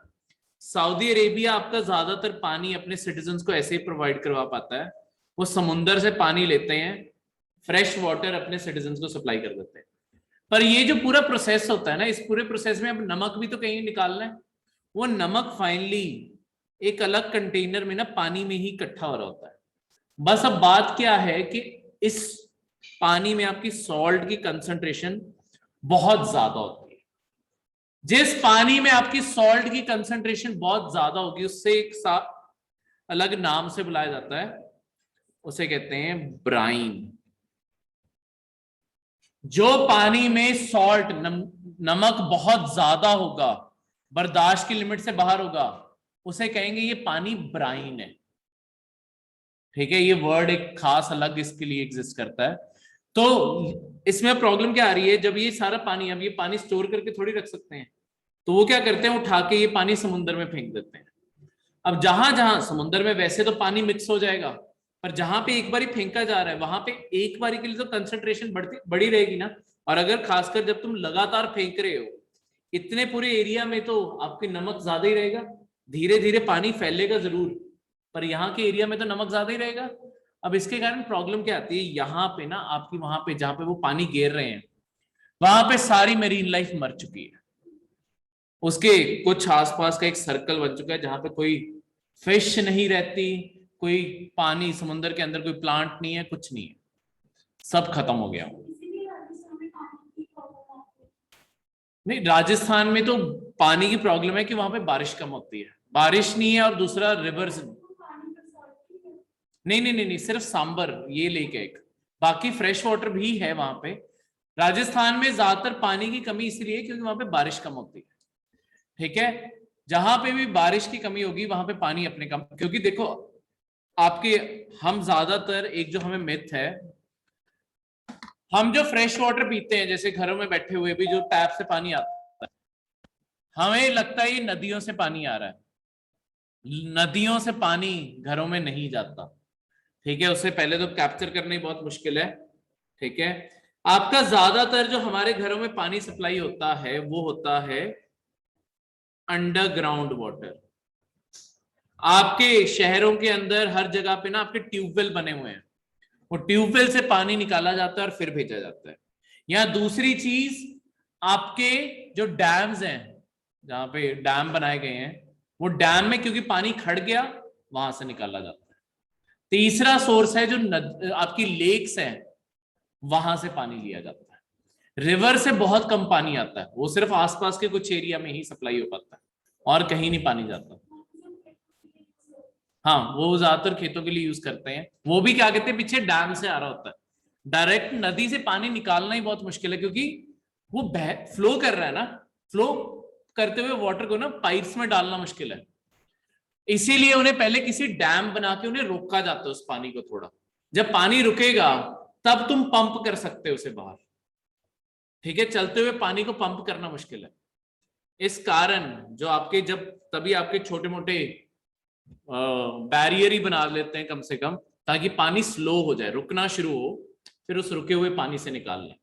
सऊदी अरेबिया आपका ज्यादातर पानी अपने सिटीजन्स को ऐसे ही प्रोवाइड करवा पाता है, वो समुद्र से पानी लेते हैं, फ्रेश वाटर अपने सिटीजन्स को सप्लाई कर देते हैं। पर ये जो पूरा प्रोसेस होता है ना, इस पूरे प्रोसेस में अब नमक भी तो कहीं निकालना है, वो नमक फाइनली एक अलग कंटेनर में ना पानी में ही इकट्ठा हो रहा होता है। बस अब बात क्या है कि इस पानी में आपकी सॉल्ट की कंसंट्रेशन बहुत ज्यादा होती है। जिस पानी में आपकी सॉल्ट की कंसंट्रेशन बहुत ज्यादा होगी उससे एक साथ अलग नाम से बुलाया जाता है, उसे कहते हैं ब्राइन। जो पानी में सॉल्ट नमक बहुत ज्यादा होगा, बर्दाश्त की लिमिट से बाहर होगा, उसे कहेंगे ये पानी ब्राइन है। ठीक है, ये वर्ड एक खास अलग इसके लिए एग्जिस्ट करता है। तो इसमें प्रॉब्लम क्या आ रही है, जब ये सारा पानी, अब ये पानी स्टोर करके थोड़ी रख सकते हैं, तो वो क्या करते हैं, उठा के ये पानी समुद्र में फेंक देते हैं। अब जहां जहां समुद्र में वैसे तो पानी मिक्स हो जाएगा, पर जहां पे एक बारी फेंका जा रहा है वहां पे एक बारी के लिए तो कंसंट्रेशन बड़ी रहेगी ना। और अगर खासकर जब तुम लगातार फेंक रहे हो इतने पूरे एरिया में, तो आपके नमक ज्यादा ही रहेगा। धीरे धीरे पानी फैलेगा जरूर, पर यहाँ के एरिया में तो नमक ज्यादा ही रहेगा। अब इसके कारण प्रॉब्लम क्या आती है, यहाँ पे ना आपकी वहां पे जहां पे वो पानी गिर रहे हैं वहां पे सारी मेरीन लाइफ मर चुकी है। उसके कुछ आसपास का एक सर्कल बन चुका है जहां पे कोई फिश नहीं रहती, कोई पानी समुद्र के अंदर कोई प्लांट नहीं है, कुछ नहीं है, सब खत्म हो गया। नहीं, राजस्थान में तो पानी की प्रॉब्लम है कि वहां पे बारिश कम होती है, बारिश नहीं है, और दूसरा रिवर्स नहीं नहीं नहीं नहीं, सिर्फ सांबर ये लेक है एक, बाकी फ्रेश वाटर भी है वहां पे। राजस्थान में ज्यादातर पानी की कमी इसलिए क्योंकि वहां पे बारिश कम होती है। ठीक है, जहां पे भी बारिश की कमी होगी वहां पे पानी अपने कम, क्योंकि देखो आपके, हम ज्यादातर एक जो हमें मिथ है, हम जो फ्रेश वाटर पीते हैं जैसे घरों में बैठे हुए भी जो टैप से पानी आता है, हमें लगता है ये नदियों से पानी आ रहा है। नदियों से पानी घरों में नहीं जाता। ठीक है, उससे पहले तो कैप्चर करना ही बहुत मुश्किल है। ठीक है, आपका ज्यादातर जो हमारे घरों में पानी सप्लाई होता है वो होता है अंडरग्राउंड वाटर। आपके शहरों के अंदर हर जगह पे ना आपके ट्यूबवेल बने हुए हैं, वो ट्यूबवेल से पानी निकाला जाता है और फिर भेजा जाता है। यहाँ दूसरी चीज, आपके जो डैम्स हैं, जहां पे डैम बनाए गए हैं, वो डैम में क्योंकि पानी खड़ गया वहां से निकाला जाता है। तीसरा सोर्स है जो आपकी लेक्स हैं, वहां से पानी लिया जाता है। रिवर से बहुत कम पानी आता है, वो सिर्फ आसपास के कुछ एरिया में ही सप्लाई हो पाता है और कहीं नहीं पानी जाता। हाँ, वो ज्यादातर खेतों के लिए यूज करते हैं, वो भी क्या कहते हैं पीछे डैम से आ रहा होता है। डायरेक्ट नदी से पानी निकालना ही बहुत मुश्किल है, क्योंकि वो फ्लो कर रहा है ना, फ्लो करते हुए वाटर को ना पाइप्स में डालना मुश्किल है। इसीलिए उन्हें पहले किसी डैम बना के उन्हें रोका जाता है उस पानी को थोड़ा, जब पानी रुकेगा तब तुम पंप कर सकते हो उसे बाहर। ठीक है, चलते हुए पानी को पंप करना मुश्किल है। इस कारण जो आपके, जब तभी आपके छोटे मोटे बैरियर ही बना लेते हैं कम से कम, ताकि पानी स्लो हो जाए, रुकना शुरू हो, फिर उस रुके हुए पानी से निकाल लें।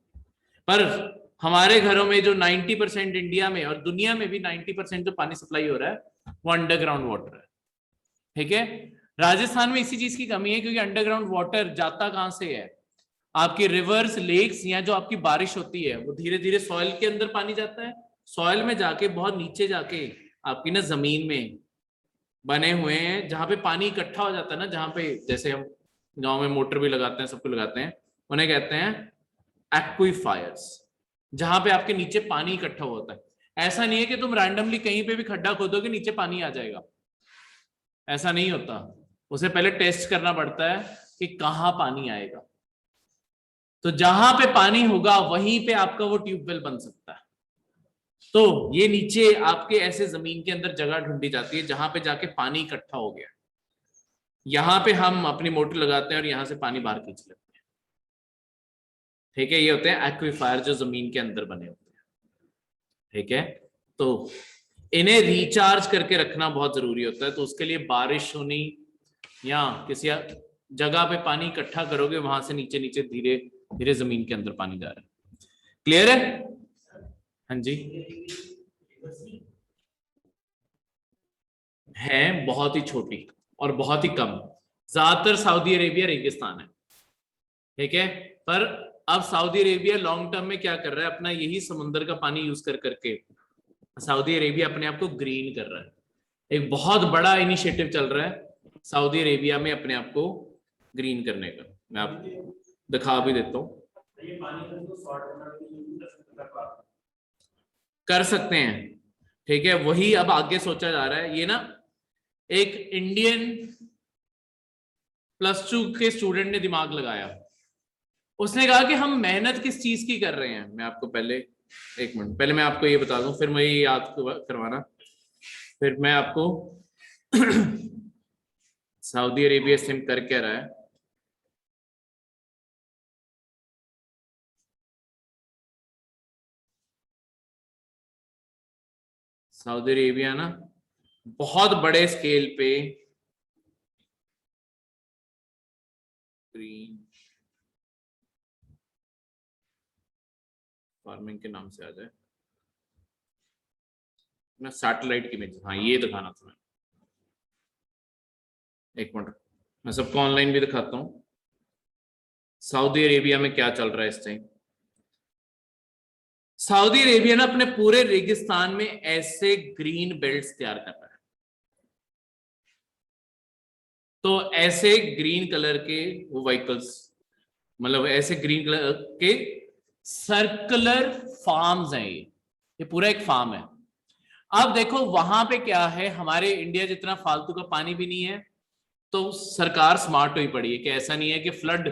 पर हमारे घरों में जो 90% इंडिया में और दुनिया में भी 90% जो पानी सप्लाई हो रहा है वो अंडरग्राउंड वाटर है। ठीक है, राजस्थान में इसी चीज की कमी है, क्योंकि अंडरग्राउंड वाटर जाता कहां से है, आपके रिवर्स, लेक्स, या जो आपकी बारिश होती है वो धीरे धीरे सॉइल के अंदर पानी जाता है, सॉइल में जाके बहुत नीचे जाके आपकी ना जमीन में बने हुए हैं, जहां पे पानी इकट्ठा हो जाता है ना, जहां पे जैसे हम गांव में मोटर भी लगाते हैं, सबको लगाते हैं, उन्हें कहते हैं एक्वीफायर्स, जहां पे आपके नीचे पानी इकट्ठा होता है। ऐसा नहीं है कि तुम रैंडमली कहीं पे भी खड्डा खोदोगे नीचे पानी आ जाएगा, ऐसा नहीं होता। उसे पहले टेस्ट करना पड़ता है कि कहाँ पानी आएगा। तो जहां पे पानी होगा वहीं पे आपका वो ट्यूबवेल बन सकता है। तो ये नीचे आपके ऐसे जमीन के अंदर जगह ढूंढी जाती है जहां पे जाके पानी इकट्ठा हो गया, यहां पे हम अपनी मोटर लगाते हैं और यहां से पानी बाहर खींच लेते हैं। ठीक है, ये होते हैं एक्विफायर जो जमीन के अंदर बने होते हैं। ठीक है, तो इन्हें रिचार्ज करके रखना बहुत जरूरी होता है। तो उसके लिए बारिश होनी या किसी जगह पे पानी इकट्ठा करोगे, वहां से नीचे नीचे धीरे धीरे जमीन के अंदर पानी जा रहा है। क्लियर है? हाँ जी, है बहुत ही छोटी और बहुत ही कम। ज्यादातर सऊदी अरेबिया रेगिस्तान है। ठीक है, पर अब सऊदी अरेबिया लॉन्ग टर्म में क्या कर रहा है, अपना यही समुद्र का पानी यूज कर करके सऊदी अरेबिया अपने आप को ग्रीन कर रहा है। एक बहुत बड़ा इनिशिएटिव चल रहा है सऊदी अरेबिया में अपने आप को ग्रीन करने का। मैं आपको दिखा भी देता हूँ। कर सकते हैं, ठीक है, वही अब आगे सोचा जा रहा है। ये ना एक इंडियन +2 के स्टूडेंट ने दिमाग लगाया। उसने कहा कि हम मेहनत किस चीज की कर रहे हैं। मैं आपको पहले, एक मिनट पहले मैं आपको ये बता दूं, फिर मैं ये याद करवाना, फिर मैं आपको सऊदी अरेबिया सिम कर क्या रहा है। सऊदी अरेबिया ना बहुत बड़े स्केल पे ग्रीन फार्मिंग के नाम से आ जाए ना, सैटेलाइट की इमेज, हाँ ये दिखाना था मैं। एक मिनट, मैं सबको ऑनलाइन भी दिखाता हूँ सऊदी अरेबिया में क्या चल रहा है इस टाइम। सऊदी अरेबिया ना अपने पूरे रेगिस्तान में ऐसे ग्रीन बेल्ट्स तैयार कर रहा है। तो ऐसे ग्रीन कलर के वो व्हीकल्स, मतलब ऐसे ग्रीन कलर के सर्कुलर फार्म्स हैं। ये पूरा एक फार्म है। अब देखो वहां पे क्या है, हमारे इंडिया जितना फालतू का पानी भी नहीं है। तो सरकार स्मार्ट हुई पड़ी है कि ऐसा नहीं है कि फ्लड,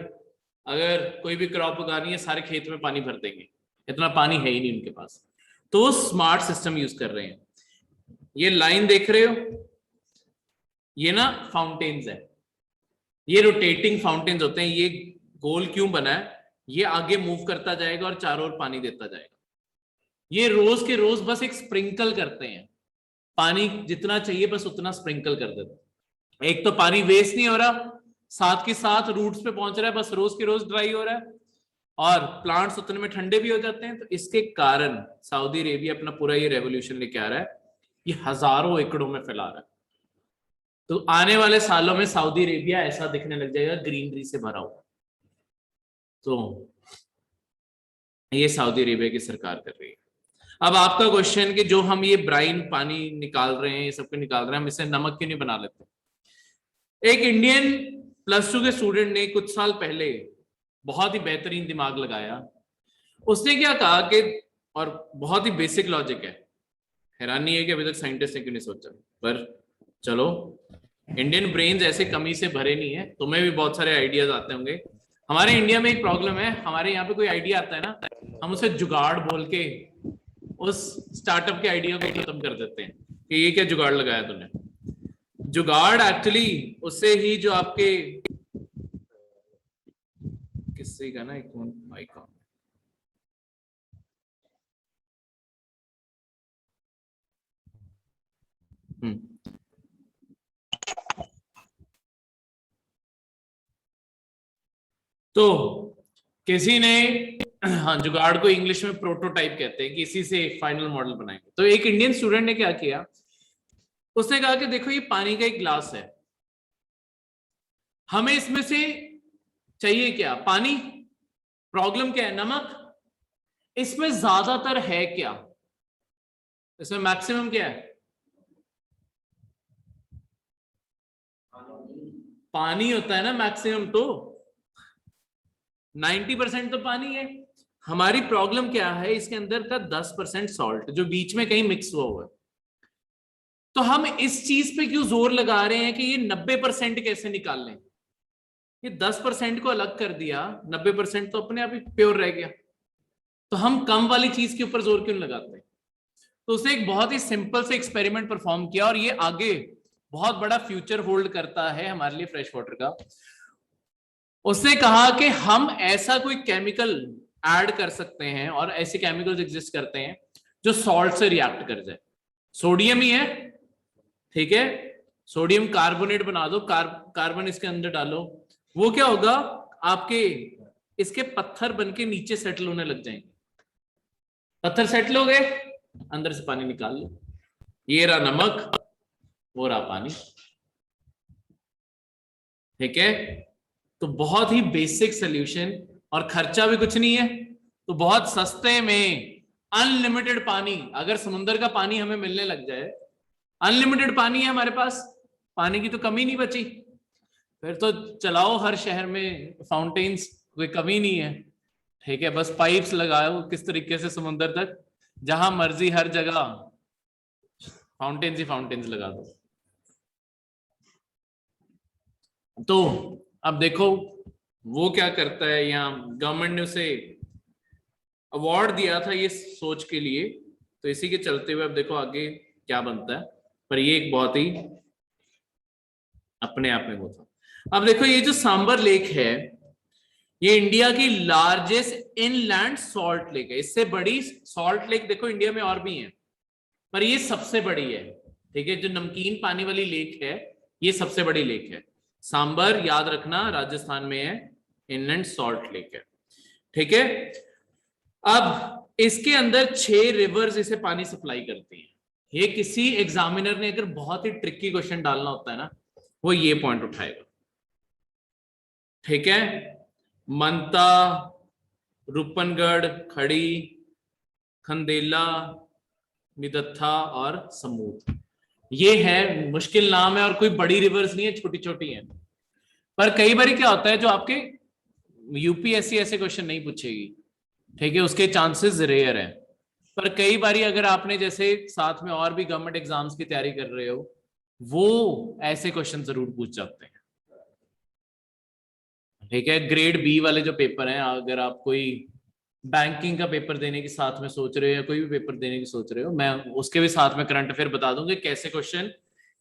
अगर कोई भी क्रॉप उगानी है सारे खेत में पानी भर देंगे, इतना पानी है ही नहीं उनके पास। तो वो स्मार्ट सिस्टम यूज कर रहे हैं। ये लाइन देख रहे हो, ये ना फाउंटेन्स है, ये रोटेटिंग फाउंटेन्स होते हैं। ये गोल क्यों बना है, ये आगे मूव करता जाएगा और चारों ओर पानी देता जाएगा। ये रोज के रोज बस एक स्प्रिंकल करते हैं, पानी जितना चाहिए बस उतना स्प्रिंकल कर देते हैं। एक तो पानी वेस्ट नहीं हो रहा, साथ के साथ रूट्स पे पहुंच रहा है, बस रोज के रोज ड्राई हो रहा है, और प्लांट्स उतने में ठंडे भी हो जाते हैं। तो इसके कारण सऊदी अरेबिया अपना पूरा ये रेवोल्यूशन लेके आ रहा है, ये हजारों एकड़ों में फैला रहा है। तो आने वाले सालों में सऊदी अरेबिया ऐसा दिखने लग जाएगा, ग्रीनरी से भरा हुआ। तो ये सऊदी अरेबिया की सरकार कर रही है। अब आपका क्वेश्चन कि जो हम ये ब्राइन पानी निकाल रहे हैं, ये सब निकाल रहे हैं, हम इसे नमक क्यों नहीं बना लेते। एक इंडियन +2 के स्टूडेंट ने कुछ साल पहले बहुत ही बेहतरीन दिमाग लगाया। उसने क्या कहा कि, और बहुत ही बेसिक लॉजिक है, हैरानी है कि अभी तक साइंटिस्ट ने क्यों नहीं सोचा, पर चलो, इंडियन ब्रेन्स ऐसे कमी से भरे नहीं है, तुम्हें भी बहुत सारे आइडियाज आते होंगे। हमारे इंडिया में एक प्रॉब्लम है, हमारे यहाँ पे कोई आइडिया आता है ना, हम उसे जुगाड़ बोल के उस स्टार्टअप के आइडिया को खत्म कर देते हैं कि ये क्या जुगाड़ लगाया तूने। जुगाड़ एक्चुअली उससे ही जो आपके किससे का ना, एक आइकॉन, तो किसी ने, हाँ, जुगाड़ को इंग्लिश में प्रोटोटाइप कहते हैं कि इसी से फाइनल मॉडल बनाएंगे। तो एक इंडियन स्टूडेंट ने क्या किया, उसने कहा कि देखो ये पानी का एक ग्लास है, हमें इसमें से चाहिए क्या, पानी। प्रॉब्लम क्या है, नमक। इसमें ज्यादातर है क्या, इसमें मैक्सिमम क्या है, पानी होता है ना मैक्सिमम। तो 90% तो पानी है। हमारी प्रॉब्लम क्या है, इसके अंदर का 10% सॉल्ट जो बीच में कहीं मिक्स हुआ है। तो हम इस चीज पे क्यों जोर लगा रहे हैं कि ये 90% कैसे निकाल लें? ये 10% को अलग कर दिया, 90% तो अपने आप ही प्योर रह गया। तो हम कम वाली चीज के ऊपर जोर क्यों लगाते हैं? तो उसने एक बहुत ही सिंपल से एक्सपेरिमेंट परफॉर्म किया और ये आगे बहुत बड़ा फ्यूचर होल्ड करता है हमारे लिए फ्रेश वाटर का। उसने कहा कि हम ऐसा कोई केमिकल ऐड कर सकते हैं, और ऐसे केमिकल्स एग्जिस्ट करते हैं जो सॉल्ट से रिएक्ट कर जाए। सोडियम ही है, ठीक है, सोडियम कार्बोनेट बना दो, कार्बन इसके अंदर डालो, वो क्या होगा, आपके इसके पत्थर बन के नीचे सेटल होने लग जाएंगे। पत्थर सेटल हो गए, अंदर से पानी निकाल लो, ये रहा नमक, वो रहा पानी, ठीक है। तो बहुत ही बेसिक सोल्यूशन, और खर्चा भी कुछ नहीं है, तो बहुत सस्ते में अनलिमिटेड पानी। अगर समुद्र का पानी हमें मिलने लग जाए, अनलिमिटेड पानी है हमारे पास, पानी की तो कमी नहीं बची, फिर तो चलाओ हर शहर में फाउंटेन्स, कोई कमी नहीं है, ठीक है। बस पाइप्स लगाओ किस तरीके से समुद्र तक, जहां मर्जी हर जगह फाउंटेन्स ही फाउंटेन्स लगा दो। तो अब देखो वो क्या करता है, यहाँ गवर्नमेंट ने उसे अवार्ड दिया था ये सोच के लिए, तो इसी के चलते हुए अब देखो आगे क्या बनता है। पर ये एक बहुत ही अपने आप में वो था। अब देखो ये जो सांबर लेक है, ये इंडिया की लार्जेस्ट इनलैंड सॉल्ट लेक है। इससे बड़ी सॉल्ट लेक देखो इंडिया में और भी है, पर ये सबसे बड़ी है, ठीक है। जो नमकीन पानी वाली लेक है, ये सबसे बड़ी लेक है। सांबर याद रखना राजस्थान में है, इनलैंड सॉल्ट लेक है, ठीक है। अब इसके अंदर 6 रिवर्स इसे पानी सप्लाई करती हैं। ये किसी एग्जामिनर ने अगर बहुत ही ट्रिकी क्वेश्चन डालना होता है ना, वो ये पॉइंट उठाएगा, ठीक है। मंता, रूपनगढ़, खड़ी, खंडेला, निदत्था और समूद, ये है, मुश्किल नाम है और कोई बड़ी रिवर्स नहीं है, छोटी छोटी है। पर कई बार क्या होता है, जो आपके यूपीएससी ऐसे क्वेश्चन नहीं पूछेगी, ठीक है, उसके चांसेस रेयर है। पर कई बारी अगर आपने जैसे साथ में और भी गवर्नमेंट एग्जाम्स की तैयारी कर रहे हो, वो ऐसे क्वेश्चन जरूर पूछ जाते हैं, ठीक है। ग्रेड बी वाले जो पेपर हैं, अगर आप कोई बैंकिंग का पेपर देने की साथ में सोच रहे हो या कोई भी पेपर देने की सोच रहे हो, मैं उसके भी साथ में करंट अफेयर बता दूंगा कैसे क्वेश्चन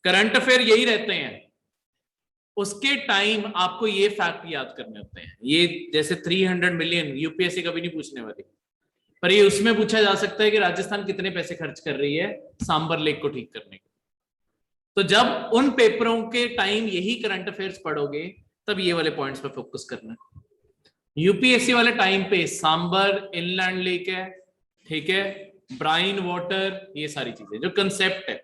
करंट अफेयर यही रहते हैं। उसके टाइम आपको ये फैक्ट याद करने होते हैं। ये जैसे 300 मिलियन यूपीएससी कभी नहीं पूछने वाली, पर ये उसमें पूछा जा सकता है कि राजस्थान कितने पैसे खर्च कर रही है सांबर लेक को ठीक करने के। तो जब उन पेपरों के टाइम यही करंट अफेयर्स पढ़ोगे, तब ये वाले पॉइंट्स पे फोकस करना। यूपीएससी वाले टाइम पे सांबर इनलैंड लेक है, ठीक है, ब्राइन वाटर, ये सारी चीजें जो कंसेप्ट है,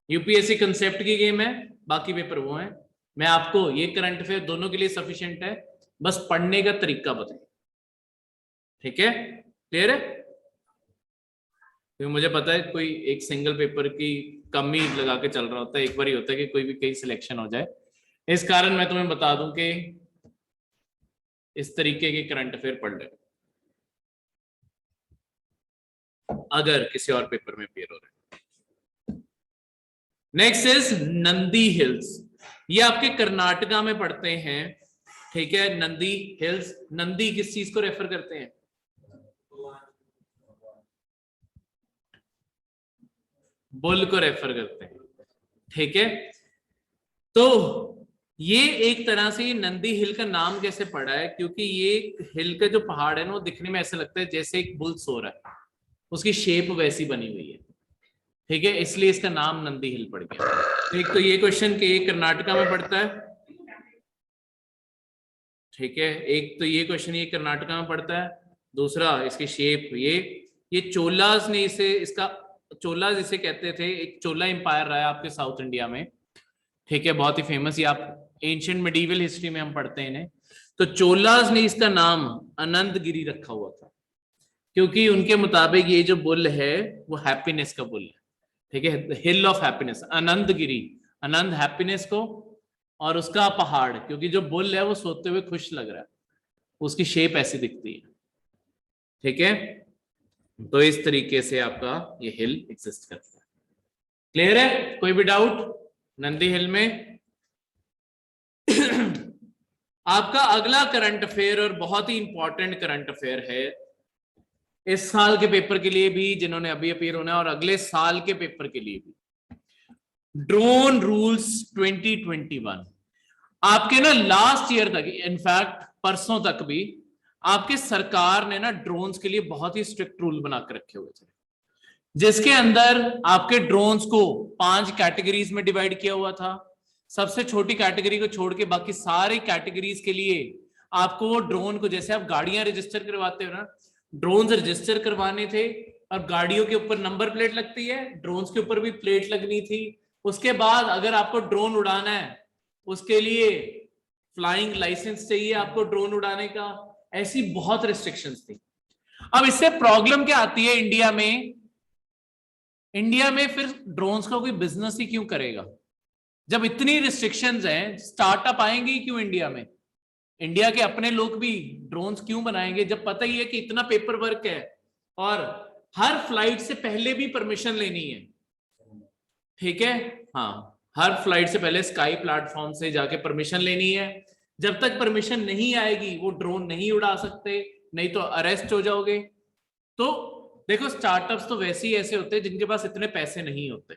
यूपीएससी कंसेप्ट की गेम है, बाकी पेपर वो है। मैं आपको ये करंट अफेयर दोनों के लिए सफिशिएंट है, बस पढ़ने का तरीका बताएं, ठीक है, क्लियर है। क्योंकि मुझे पता है कोई एक सिंगल पेपर की कम ही लगा के चल रहा होता है, एक बार ही होता है कि कोई भी कहीं सिलेक्शन हो जाए। इस कारण मैं तुम्हें बता दूं कि इस तरीके के करंट अफेयर पढ़ ले अगर किसी और पेपर में अपेयर हो रहे। नेक्स्ट इज नंदी हिल्स, ये आपके कर्नाटका में पड़ते हैं, ठीक है। नंदी हिल्स, नंदी किस चीज को रेफर करते हैं, बुल को रेफर करते हैं, ठीक है। तो ये एक तरह से नंदी हिल का नाम कैसे पड़ा है, क्योंकि ये हिल का जो पहाड़ है ना, वो दिखने में ऐसा लगता है जैसे एक बुल सो रहा है, उसकी शेप वैसी बनी हुई है, ठीक है, इसलिए इसका नाम नंदी हिल पड़ गया। एक तो ये क्वेश्चन कि ये कर्नाटका में पड़ता है, ठीक है, एक तो ये क्वेश्चन ये कर्नाटका में पड़ता है, दूसरा इसकी शेप, ये चोलास ने इसे, इसका चोलास इसे कहते थे, एक चोला एम्पायर रहा है आपके साउथ इंडिया में, ठीक है, बहुत ही फेमस, ये आप एंशिएंट मिडीवल हिस्ट्री में हम पढ़ते हैं इन्हें। तो चोलास ने इसका नाम अनंतगिरी रखा हुआ था, क्योंकि उनके मुताबिक ये जो बुल है वो हैप्पीनेस का बुल है, ठीक है, हिल ऑफ हैप्पीनेस, अनंतगिरी, अनंत हैप्पीनेस को, और उसका पहाड़, क्योंकि जो बुल है वो सोते हुए खुश लग रहा है, उसकी शेप ऐसी दिखती है, ठीक है। तो इस तरीके से आपका ये हिल एग्जिस्ट करता है। क्लियर है? कोई भी डाउट नंदी हिल में? आपका अगला करंट अफेयर और बहुत ही इंपॉर्टेंट करंट अफेयर है इस साल के पेपर के लिए भी, जिन्होंने अभी अपीयर होना है, और अगले साल के पेपर के लिए भी। ड्रोन रूल्स 2021 आपके ना लास्ट ईयर तक, इनफैक्ट परसों तक भी आपके सरकार ने ना ड्रोन्स के लिए बहुत ही स्ट्रिक्ट रूल बना के रखे हुए थे, जिसके अंदर आपके ड्रोन्स को 5 कैटेगरीज में डिवाइड किया हुआ था। सबसे छोटी कैटेगरी को छोड़ के बाकी सारी कैटेगरीज के लिए आपको वो ड्रोन को, जैसे आप गाड़ियां रजिस्टर करवाते हो ना, ड्रोन्स रजिस्टर करवाने थे, और गाड़ियों के ऊपर नंबर प्लेट लगती है, ड्रोन्स के ऊपर भी प्लेट लगनी थी। उसके बाद अगर आपको ड्रोन उड़ाना है उसके लिए फ्लाइंग लाइसेंस चाहिए आपको ड्रोन उड़ाने का। ऐसी बहुत रिस्ट्रिक्शंस थी। अब इससे प्रॉब्लम क्या आती है इंडिया में? इंडिया में फिर ड्रोन्स का कोई बिजनेस ही क्यों करेगा जब इतनी रिस्ट्रिक्शंस हैं? स्टार्टअप आएंगे क्यों इंडिया में? इंडिया के अपने लोग भी ड्रोन्स क्यों बनाएंगे जब पता ही है कि इतना पेपर वर्क है, और हर फ्लाइट से पहले भी परमिशन लेनी है। ठीक है, हाँ, हर फ्लाइट से पहले स्काई प्लेटफॉर्म से जाके परमिशन लेनी है। जब तक परमिशन नहीं आएगी वो ड्रोन नहीं उड़ा सकते, नहीं तो अरेस्ट हो जाओगे। तो देखो, स्टार्टअप्स तो वैसे ही ऐसे होते हैं जिनके पास इतने पैसे नहीं होते।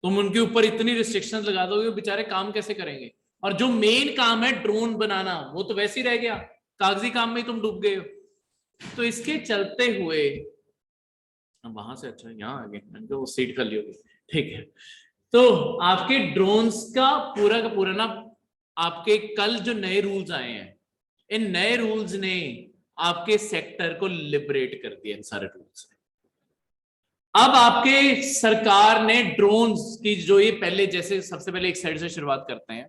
तुम उनके ऊपर इतनी रिस्ट्रिक्शंस लगा दोगे, वो बेचारे काम कैसे करेंगे? और जो मेन काम है ड्रोन बनाना, वो तो वैसे ही रह गया, कागजी काम में ही तुम डूब गए हो। तो इसके चलते हुए वहां से, अच्छा यहाँ आ गए, वो सीट खाली होगी, ठीक है। तो आपके ड्रोन्स का पूरा ना, आपके कल जो नए रूल्स आए हैं, इन नए रूल्स ने आपके सेक्टर को लिबरेट कर दिया। इन सारे रूल्स ने अब आपके सरकार ने ड्रोन्स की जो, ये पहले जैसे सबसे पहले एक साइड से शुरुआत करते हैं,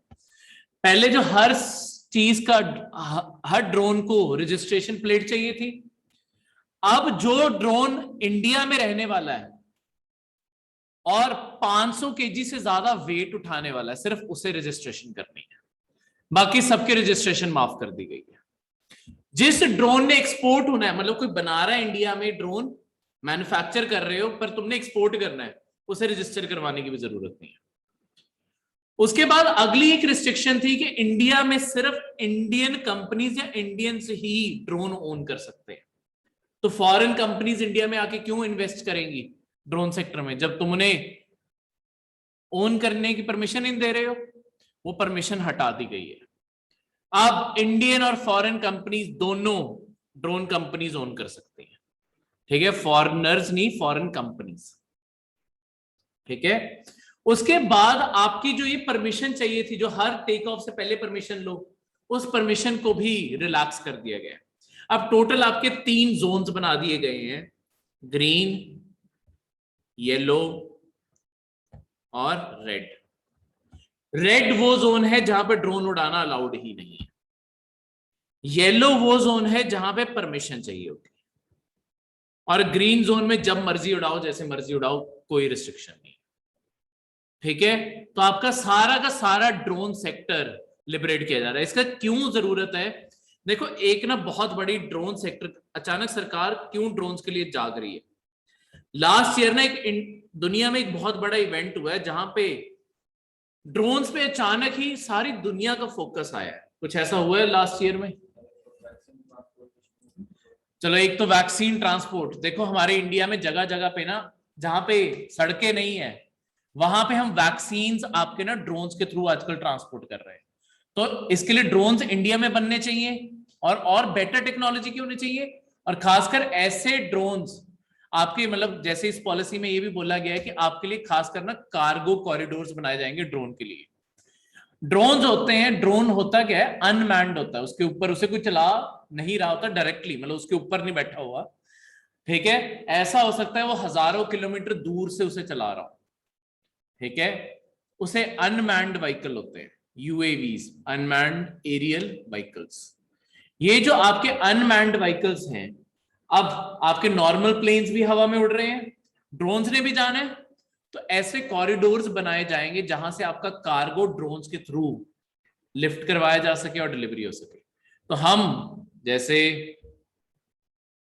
पहले जो हर चीज का, हर ड्रोन को रजिस्ट्रेशन प्लेट चाहिए थी। अब जो ड्रोन इंडिया में रहने वाला है और 500 केजी से ज्यादा वेट उठाने वाला है, सिर्फ उसे रजिस्ट्रेशन करनी है, बाकी सबके रजिस्ट्रेशन माफ कर दी गई है। जिस ड्रोन ने एक्सपोर्ट होना है, मतलब कोई बना रहा है इंडिया में ड्रोन, मैन्युफैक्चर कर रहे हो पर तुमने एक्सपोर्ट करना है, उसे रजिस्टर करवाने की भी जरूरत नहीं है। उसके बाद अगली एक रिस्ट्रिक्शन थी कि इंडिया में सिर्फ इंडियन कंपनीज या इंडियंस ही ड्रोन ओन कर सकते हैं। तो फॉरेन कंपनीज इंडिया में आके क्यों इन्वेस्ट करेंगी ड्रोन सेक्टर में जब तुम उन्हें ओन करने की परमिशन नहीं दे रहे हो? वो परमिशन हटा दी गई है। अब इंडियन और फॉरेन कंपनीज दोनों ड्रोन कंपनीज ओन कर सकती हैं। ठीक है, फॉरेनर्स नहीं, फॉरेन कंपनीज। ठीक है, उसके बाद आपकी जो ये परमिशन चाहिए थी, जो हर टेक ऑफ से पहले परमिशन लो, उस परमिशन को भी रिलैक्स कर दिया गया। अब टोटल आपके 3 जोन्स बना दिए गए हैं, ग्रीन, येलो और रेड। रेड वो जोन है जहां पे ड्रोन उड़ाना अलाउड ही नहीं है। येलो वो जोन है जहां पे परमिशन चाहिए होती है, और ग्रीन जोन में जब मर्जी उड़ाओ, जैसे मर्जी उड़ाओ, कोई रिस्ट्रिक्शन नहीं। ठीक है, तो आपका सारा का सारा ड्रोन सेक्टर लिबरेट किया जा रहा है। इसका क्यों जरूरत है? देखो, एक ना बहुत बड़ी ड्रोन सेक्टर, अचानक सरकार क्यों ड्रोन्स के लिए जाग रही है। लास्ट ईयर ना एक दुनिया में एक बहुत बड़ा इवेंट हुआ है जहां पे ड्रोन्स पे अचानक ही सारी दुनिया का फोकस आया है। कुछ ऐसा हुआ है लास्ट ईयर में? चलो, एक तो वैक्सीन ट्रांसपोर्ट। देखो, हमारे इंडिया में जगह जगह पे ना, जहां पे सड़कें नहीं है, वहां पे हम वैक्सीन आपके ना ड्रोन्स के थ्रू आजकल ट्रांसपोर्ट कर रहे हैं। तो इसके लिए ड्रोन्स इंडिया में बनने चाहिए, और बेटर टेक्नोलॉजी की होनी चाहिए, और खासकर ऐसे ड्रोन्स आपके, मतलब जैसे इस पॉलिसी में ये भी बोला गया है कि आपके लिए खासकर ना कार्गो कॉरिडोर्स बनाए जाएंगे ड्रोन के लिए। ड्रोन्स होते हैं, ड्रोन होता क्या है, अनमैन्ड होता है, उसके ऊपर उसे कोई चला नहीं रहा होता डायरेक्टली, मतलब उसके ऊपर नहीं बैठा हुआ। ठीक है, ऐसा हो सकता है वो हजारों किलोमीटर दूर से उसे चला रहा हो। ठीक है, उसे अनमैन्ड व्हीकल होते हैं, यूएवीज, अनमैन्ड एरियल व्हीकल्स। ये जो आपके अनमैन्ड व्हीकल्स हैं, अब आपके नॉर्मल प्लेन्स भी हवा में उड़ रहे हैं, ड्रोन्स ने भी जाना है, तो ऐसे कॉरिडोर्स बनाए जाएंगे जहां से आपका कार्गो ड्रोन्स के थ्रू लिफ्ट करवाया जा सके और डिलीवरी हो सके। तो हम जैसे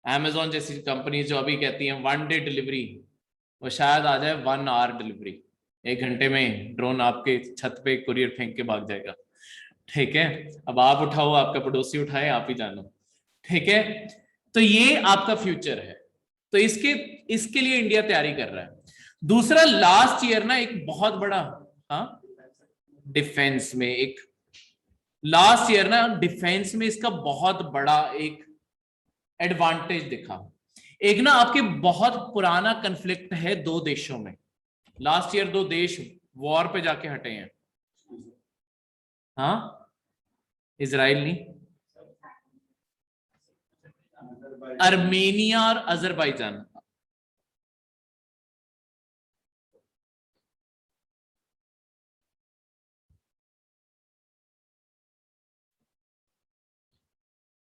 Amazon जैसी कंपनी जो अभी कहती हैं 1 डे डिलीवरी, वो शायद आ जाए 1 आवर डिलीवरी, 1 घंटे में ड्रोन आपके छत पे कुरियर फेंक के भाग जाएगा। ठीक है, अब आप उठाओ, आपका पड़ोसी उठाए, आप ही जानो। ठीक है, तो ये आपका फ्यूचर है। तो इसके लिए इंडिया तैयारी कर रहा है। दूसरा, लास्ट ईयर ना एक बहुत बड़ा, हाँ, डिफेंस में एक लास्ट ईयर ना डिफेंस में इसका बहुत बड़ा एक एडवांटेज दिखा। एक ना आपके बहुत पुराना कन्फ्लिक्ट है दो देशों में। लास्ट ईयर 2 देश वॉर पे जाके हटे हैं। हाँ, इजराइल नहीं, आर्मेनिया और अजरबैजान।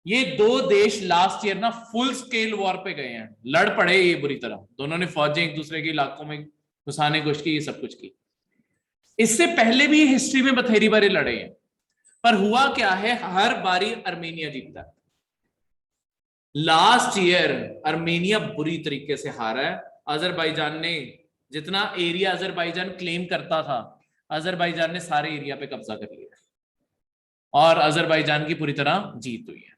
ये 2 देश लास्ट ईयर ना फुल स्केल वॉर पे गए हैं, लड़ पड़े ये बुरी तरह। दोनों ने फौजें एक दूसरे के इलाकों में घुसाने की कोशिश की, ये सब कुछ की। इससे पहले भी हिस्ट्री में बथेरी बारी लड़े हैं, पर हुआ क्या है, हर बारी आर्मेनिया जीतता है। लास्ट ईयर आर्मेनिया बुरी तरीके से हारा है। अजरबैजान ने जितना एरिया अजरबैजान क्लेम करता था, अजरबैजान ने सारे एरिया पे कब्जा कर लिया और अजरबैजान की पूरी तरह जीत हुई है।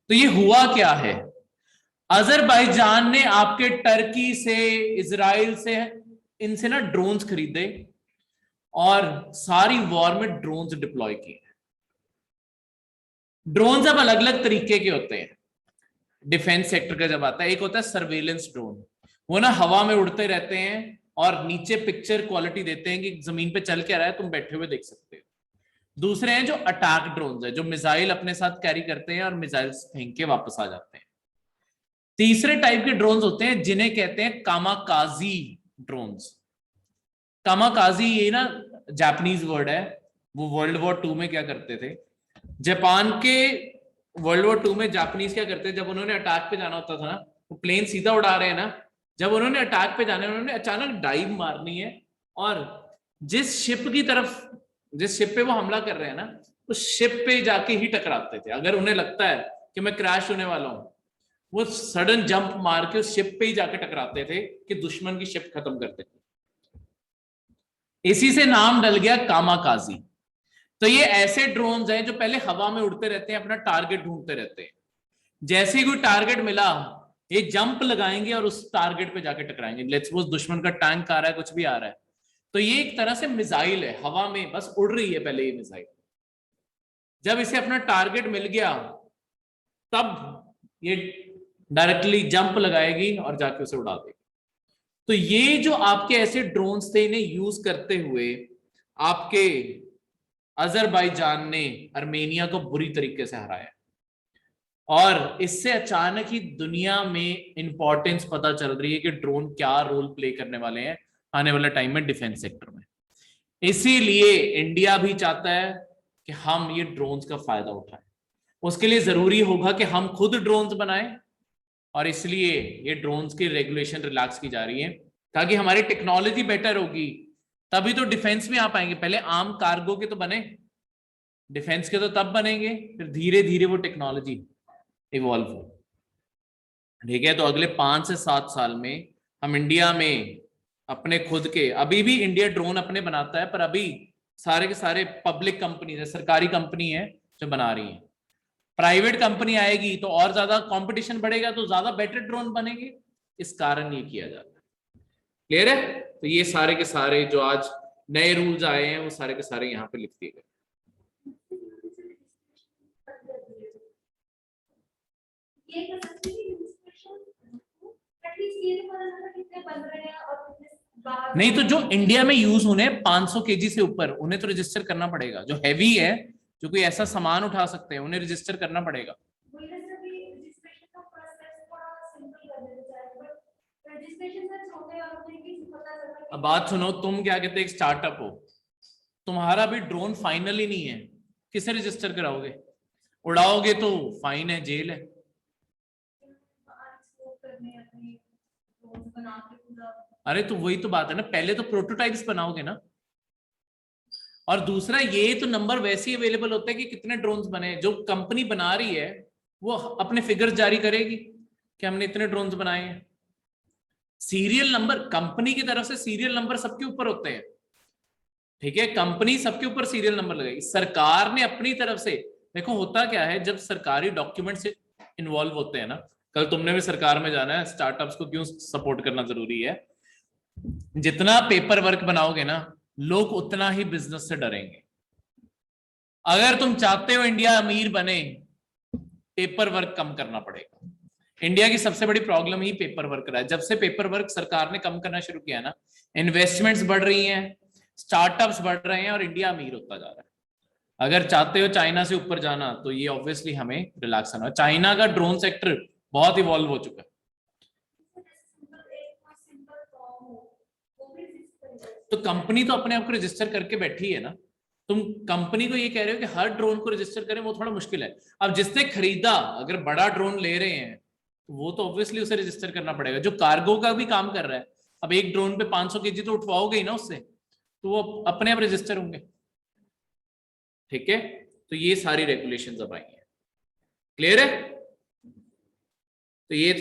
तो ये हुआ क्या है, अजरबैजान ने आपके टर्की से, इजराइल से, इनसे ना ड्रोन्स खरीदे और सारी वॉर में ड्रोन्स डिप्लॉय किए। ड्रोन्स अब अलग अलग तरीके के होते हैं डिफेंस सेक्टर का जब आता है। एक होता है सर्वेलेंस ड्रोन, वो ना हवा में उड़ते रहते हैं और नीचे पिक्चर क्वालिटी देते हैं कि जमीन पे चल क्या रहा है, तुम बैठे हुए देख सकते हो। दूसरे हैं जो अटैक ड्रोन्स है, जो मिसाइल अपने साथ कैरी करते हैं और मिसाइल फेंक के वापस आ जाते हैं। तीसरे टाइप के ड्रोन्स होते हैं जिन्हें कहते हैं कामाकाजी ड्रोन्स। कामाकाजी ये ना जापानीज वर्ड है। वो वर्ल्ड वॉर 2 में क्या करते थे, जापान के वर्ल्ड वॉर 2 में जापानीज क्या करते, जब उन्होंने अटैक पे जाना होता था ना, वो प्लेन सीधा उड़ा रहे हैं ना, जब उन्होंने अटैक पे जाना है, उन्होंने अचानक डाइव मारनी है और जिस शिप की तरफ, जिस शिप पे वो हमला कर रहे हैं ना, उस शिप पे जाके ही टकराते थे। अगर उन्हें लगता है कि मैं क्रैश होने वाला हूं, वो सडन जंप मार के उस शिप पे ही जाके टकराते थे कि दुश्मन की शिप खत्म करते थे। इसी से नाम डल गया कामाकाजी। तो ये ऐसे ड्रोन्स हैं जो पहले हवा में उड़ते रहते हैं, अपना टारगेट ढूंढते रहते हैं। जैसे ही कोई टारगेट मिला, ये जंप लगाएंगे और उस टारगेट पे जाके टकराएंगे। लेट्स सपोज दुश्मन का टैंक आ रहा है, कुछ भी आ रहा है, तो ये एक तरह से मिसाइल है, हवा में बस उड़ रही है पहले ये मिसाइल। जब इसे अपना टारगेट मिल गया, तब ये डायरेक्टली जंप लगाएगी और जाके उसे उड़ा देगी। तो ये जो आपके ऐसे ड्रोन्स थे, इन्हें यूज करते हुए आपके अजरबैजान ने आर्मेनिया को बुरी तरीके से हराया और इससे अचानक ही दुनिया में इंपॉर्टेंस पता चल रही है कि ड्रोन क्या रोल प्ले करने वाले हैं आने वाले टाइम में डिफेंस सेक्टर में। इसीलिए इंडिया भी चाहता है कि हम ये ड्रोन्स का फायदा उठाएं। उसके लिए जरूरी होगा कि हम खुद ड्रोन्स बनाएं और इसलिए ये ड्रोन्स की रेगुलेशन रिलैक्स की जा रही है ताकि हमारी टेक्नोलॉजी बेटर होगी, तभी तो डिफेंस में आ पाएंगे। पहले आम कार्गो के तो बने, डिफेंस के तो तब बनेंगे, फिर धीरे धीरे वो टेक्नोलॉजी इवॉल्व हो। ठीक है, तो अगले 5 से 7 साल में हम इंडिया में अपने खुद के, अभी भी इंडिया ड्रोन अपने बनाता है, पर अभी सारे के सारे पब्लिक कंपनी है, सरकारी कंपनी है जो बना रही है। प्राइवेट कंपनी आएगी तो और ज्यादा कंपटीशन बढ़ेगा, तो ज्यादा बेटर ड्रोन बनेंगे। इस कारण ये किया जाता है। क्लियर है? तो ये सारे के सारे जो आज नए रूल्स आए हैं, वो सारे के सारे यहाँ पे लिख दिए गए। नहीं, तो जो इंडिया में यूज होने 500 kg से ऊपर, उन्हें तो रजिस्टर करना पड़ेगा। जो हैवी है, जो कोई ऐसा सामान उठा सकते हैं, उन्हें रजिस्टर करना पड़ेगा। अब बात सुनो, तुम क्या कहते, एक स्टार्टअप हो, तुम्हारा भी ड्रोन फाइनल ही नहीं है, किसे रजिस्टर कराओगे? उड़ाओगे तो फाइन है, जेल है। अरे तो वही तो बात है ना, पहले तो प्रोटोटाइप्स बनाओगे ना। और दूसरा, ये तो नंबर वैसे ही अवेलेबल होते हैं कि कितने ड्रोन्स बने। जो कंपनी बना रही है वो अपने फिगर्स जारी करेगी कि हमने इतने ड्रोन्स बनाए हैं। सीरियल नंबर कंपनी की तरफ से सीरियल नंबर सबके ऊपर होते हैं, ठीक है, कंपनी सबके ऊपर सीरियल नंबर लगाएगी। सरकार ने अपनी तरफ से, देखो होता क्या है जब सरकारी डॉक्यूमेंट से इन्वॉल्व होते हैं ना, कल तुमने भी सरकार में जाना है, स्टार्टअप्स को क्यों सपोर्ट करना जरूरी है, जितना पेपर वर्क बनाओगे ना लोग उतना ही बिजनेस से डरेंगे। अगर तुम चाहते हो इंडिया अमीर बने, पेपर वर्क कम करना पड़ेगा। इंडिया की सबसे बड़ी प्रॉब्लम ही पेपर वर्क रहा है। जब से पेपर वर्क सरकार ने कम करना शुरू किया ना, इन्वेस्टमेंट्स बढ़ रही हैं, स्टार्टअप्स बढ़ रहे हैं और इंडिया अमीर होता जा रहा है। अगर चाहते हो चाइना से ऊपर जाना तो ये ऑब्वियसली हमें रिलैक्स करना। चाइना का ड्रोन सेक्टर बहुत इवॉल्व हो चुका है। तो कंपनी तो अपने आप को रजिस्टर करके बैठी है ना, तुम कंपनी को ये कह रहे हो कि हर ड्रोन को रजिस्टर करें, वो थोड़ा मुश्किल है। अब जिसने खरीदा अगर बड़ा ड्रोन ले रहे हैं तो वो तो ऑब्वियसली उसे रजिस्टर करना पड़ेगा। जो कार्गो का भी काम कर रहा है, अब एक ड्रोन पे 500 केजी तो उठवाओगे ही ना उससे, तो वो अपने आप रजिस्टर होंगे, ठीक है। तो ये सारी रेगुलेशंस अब आई हैं, क्लियर है। तो ये थे